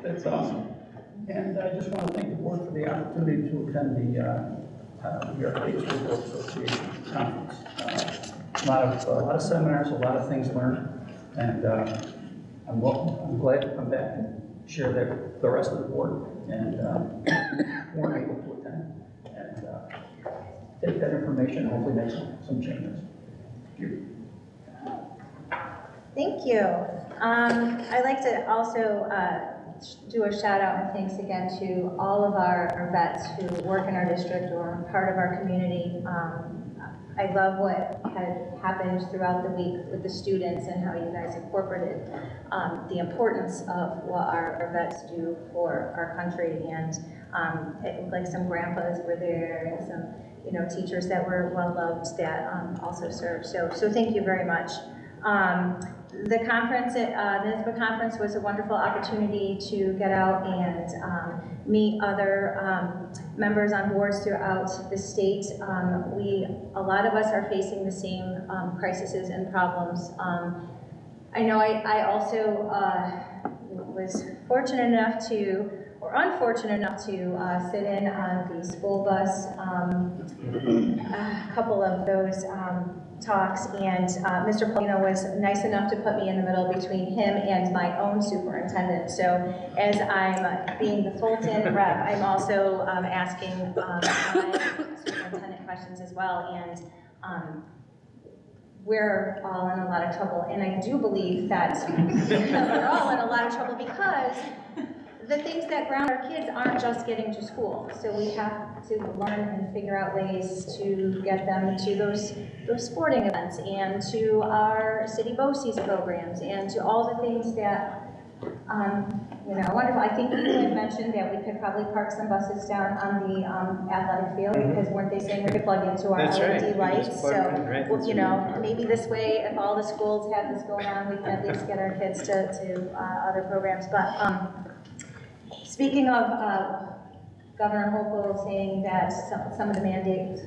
That's awesome. And I just want to thank the board for the opportunity to attend the New York State School Board Association conference. A lot of seminars, a lot of things learned, and I'm glad to come back and share that with the rest of the board, and weren't able to attend, and take that information and hopefully make some changes. Thank you. Thank you. I'd like to also do a shout out and thanks again to all of our vets who work in our district or are part of our community. I love what had happened throughout the week with the students and how you guys incorporated the importance of what our vets do for our country, and like some grandpas were there and some teachers that were well loved that also served. So thank you very much. The conference, the NISBA conference, was a wonderful opportunity to get out and meet other members on boards throughout the state. A lot of us are facing the same crises and problems. I know I also was fortunate enough to, or unfortunate enough to sit in on the school bus, a couple of those talks, and Mr. Paulino was nice enough to put me in the middle between him and my own superintendent. So as I'm being the Fulton rep, I'm also asking my superintendent questions as well. And we're all in a lot of trouble. And I do believe that we're all in a lot of trouble because the things that ground our kids aren't just getting to school. So we have to learn and figure out ways to get them to those sporting events and to our city BOCES programs and to all the things that, wonderful. I think you had mentioned that we could probably park some buses down on the athletic field because weren't they saying we could plug into our LED lights? So, maybe this way, if all the schools have this going on, we can at least get our kids to other programs. But speaking of Governor Hochul saying that some of the mandates,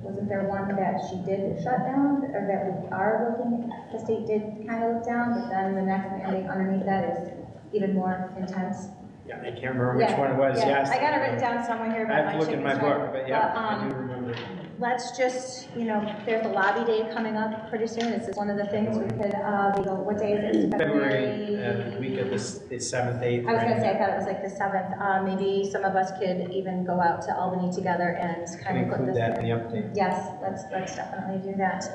wasn't there one that she did shut down, or that we are looking, the state did kind of look down, but then the next mandate underneath that is even more intense? Yeah, I can't remember which one it was, yes. I got it written down somewhere here. I have to look in my book, but yeah, I do remember. Let's just, there's a lobby day coming up pretty soon. This is one of the things we could, what day is it? February, week of the 7th, 8th. I was gonna say, I thought it was like the 7th. Maybe some of us could even go out to Albany together and kind of put this. Include that in the update. Yes, let's definitely do that.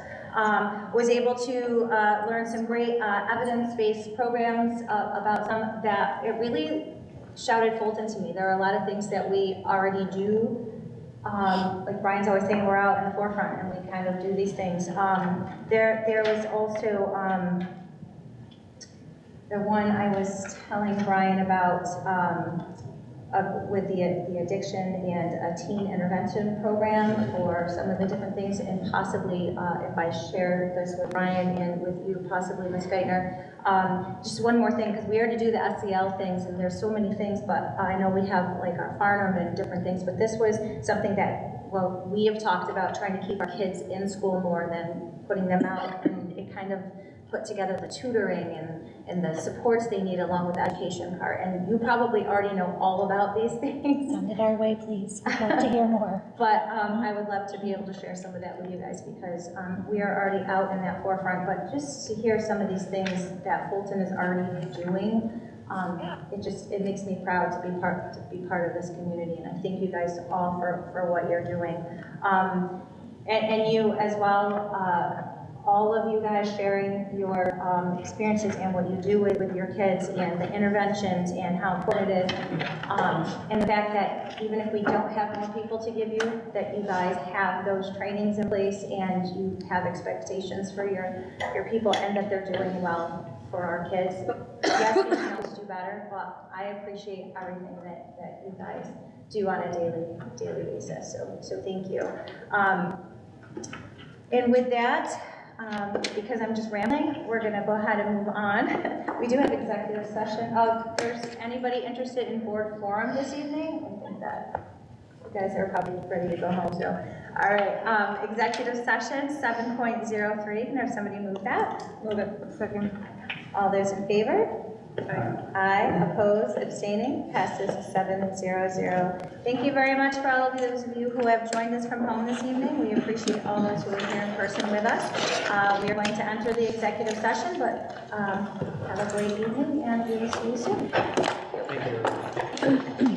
Was able to learn some great evidence-based programs about some that it really shouted Fulton to me. There are a lot of things that we already do. Like Brian's always saying, we're out in the forefront and we kind of do these things. There was also the one I was telling Brian about with the addiction and a teen intervention program for some of the different things, and possibly if I share this with Brian and with you, possibly Ms. Geithner. Just one more thing, because we already do the SEL things, and there's so many things, but I know we have like our Farnham and different things, but this was something that, well, we have talked about trying to keep our kids in school more than putting them out, and it kind of put together the tutoring and the supports they need along with the education part. And you probably already know all about these things. Send it our way, please. We'd love to hear more. But I would love to be able to share some of that with you guys, because we are already out in that forefront. But just to hear some of these things that Fulton is already doing, it makes me proud to be part of this community. And I thank you guys all for what you're doing. And you as well, all of you guys sharing your experiences and what you do with your kids and the interventions and how important it is. And the fact that even if we don't have more people to give you, that you guys have those trainings in place and you have expectations for your people, and that they're doing well for our kids. Yes, we can always do better, but I appreciate everything that you guys do on a daily basis. So thank you. And with that, because I'm just rambling, we're going to go ahead and move on. We do have executive session. There's anybody interested in board forum this evening? I think that you guys are probably ready to go home. So, all right, executive session 7.03. Can there somebody move that? Move it. Second. All those in favor? Aye. Opposed? Abstaining? Passes 7-0-0. Thank you very much for all of those of you who have joined us from home this evening. We appreciate all those who are here in person with us. We are going to enter the executive session, but have a great evening, and we will see you soon. Thank you.